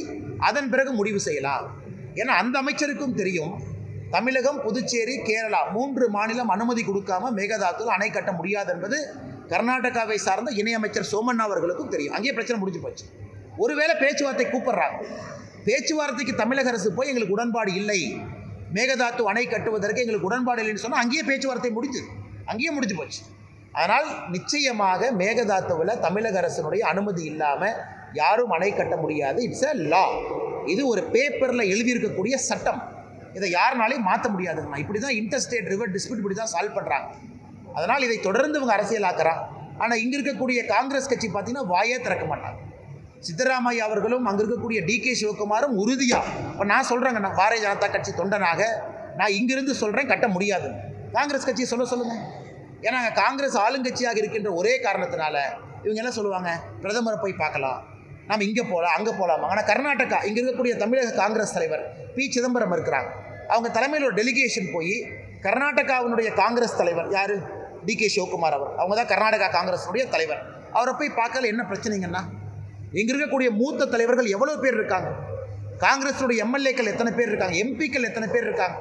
அதன் பிறகு முடிவு செய்யலாம். ஏன்னா அந்த அமைச்சருக்கும் தெரியும், தமிழகம், புதுச்சேரி, கேரளா 3 மாநிலம் அனுமதி கொடுக்காம மேகதாதுவில் அணை கட்ட முடியாது என்பது கர்நாடகாவை சார்ந்த இணையமைச்சர் சோமண்ணா அவர்களுக்கும் தெரியும். அங்கேயே பிரச்சனை முடிஞ்சு போச்சு. ஒருவேளை பேச்சுவார்த்தை கூப்பிட்றாங்க, பேச்சுவார்த்தைக்கு தமிழக அரசு போய் எங்களுக்கு உடன்பாடு இல்லை, மேகதாது அணை கட்டுவதற்கு எங்களுக்கு உடன்பாடு இல்லைன்னு சொன்னால் அங்கேயே பேச்சுவார்த்தை அங்கேயே முடிஞ்சு போச்சு. அதனால் நிச்சயமாக மேகதாதுவில் தமிழக அரசினுடைய அனுமதி இல்லாமல் யாரும் அணை கட்ட முடியாது. இட்ஸ் அ லா. இது ஒரு பேப்பரில் எழுதியிருக்கக்கூடிய சட்டம். இதை யாருனாலையும் மாற்ற முடியாதுங்கண்ணா. இப்படி தான் இன்டர்ஸ்டேட் ரிவர் டிஸ்பியூட் இப்படி தான் சால்வ் பண்ணுறாங்க. அதனால் இதை தொடர்ந்து இவங்க அரசியலாக்குறாங்க. ஆனால் இங்கே இருக்கக்கூடிய காங்கிரஸ் கட்சி பார்த்தீங்கன்னா வாயே திறக்க மாட்டாங்க. சித்தராமையா அவர்களும் அங்கே இருக்கக்கூடிய டிகே சிவகுமாரும் உறுதியாக, இப்போ நான் சொல்கிறேங்க, நான் பாரதிய ஜனதா கட்சி தொண்டனாக நான் இங்கிருந்து சொல்கிறேன், கட்ட முடியாது. காங்கிரஸ் கட்சியை சொல்லுங்கள். ஏன்னா காங்கிரஸ் ஆளுங்கட்சியாக இருக்கின்ற ஒரே காரணத்தினால இவங்க என்ன சொல்லுவாங்க, பிரதமரை போய் பார்க்கலாம், நாம் இங்கே போகலாம் அங்கே போகலாமா. ஆனால் கர்நாடகா இங்கே இருக்கக்கூடிய தமிழக காங்கிரஸ் தலைவர் பி. சிதம்பரம் இருக்கிறாங்க. அவங்க தலைமையில் ஒரு டெலிகேஷன் போய் கர்நாடகாவினுடைய காங்கிரஸ் தலைவர் யார், டிகே சிவகுமார் அவர், அவங்க தான் கர்நாடகா காங்கிரஸுடைய தலைவர். அவரை போய் பார்க்கல என்ன பிரச்சனைங்கன்னா, இங்கே இருக்கக்கூடிய மூத்த தலைவர்கள் எவ்வளோ பேர் இருக்காங்க, காங்கிரஸுடைய எம்எல்ஏக்கள் எத்தனை பேர் இருக்காங்க, எம்பிக்கள் எத்தனை பேர் இருக்காங்க,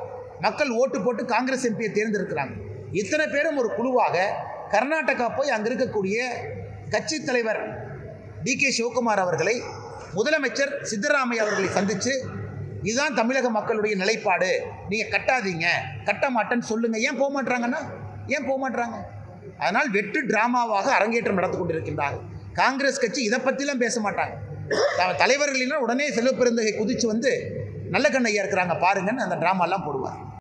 மக்கள் ஓட்டு போட்டு காங்கிரஸ் எம்பியை தேர்ந்தெடுக்கிறாங்க. இத்தனை பேரும் ஒரு குழுவாக கர்நாடகா போய் அங்கே இருக்கக்கூடிய கட்சி தலைவர் டிகே சிவகுமார் அவர்களை, முதலமைச்சர் சித்தராமையா அவர்களை சந்தித்து இதுதான் தமிழக மக்களுடைய நிலைப்பாடு, நீங்கள் கட்டாதீங்க, கட்ட மாட்டேன்னு சொல்லுங்கள். ஏன் போக மாட்டுறாங்க? அதனால் வெற்று டிராமாவாக அரங்கேற்றம் நடந்து கொண்டிருக்கின்றார்கள். காங்கிரஸ் கட்சி இதை பற்றிலாம் பேச மாட்டாங்க. தலைவர்களினால் உடனே செல்வ பெருந்தகை குதித்து வந்து நல்ல கண்ணையா இருக்கிறாங்க பாருங்கன்னு அந்த ட்ராமாலாம் போடுவார்.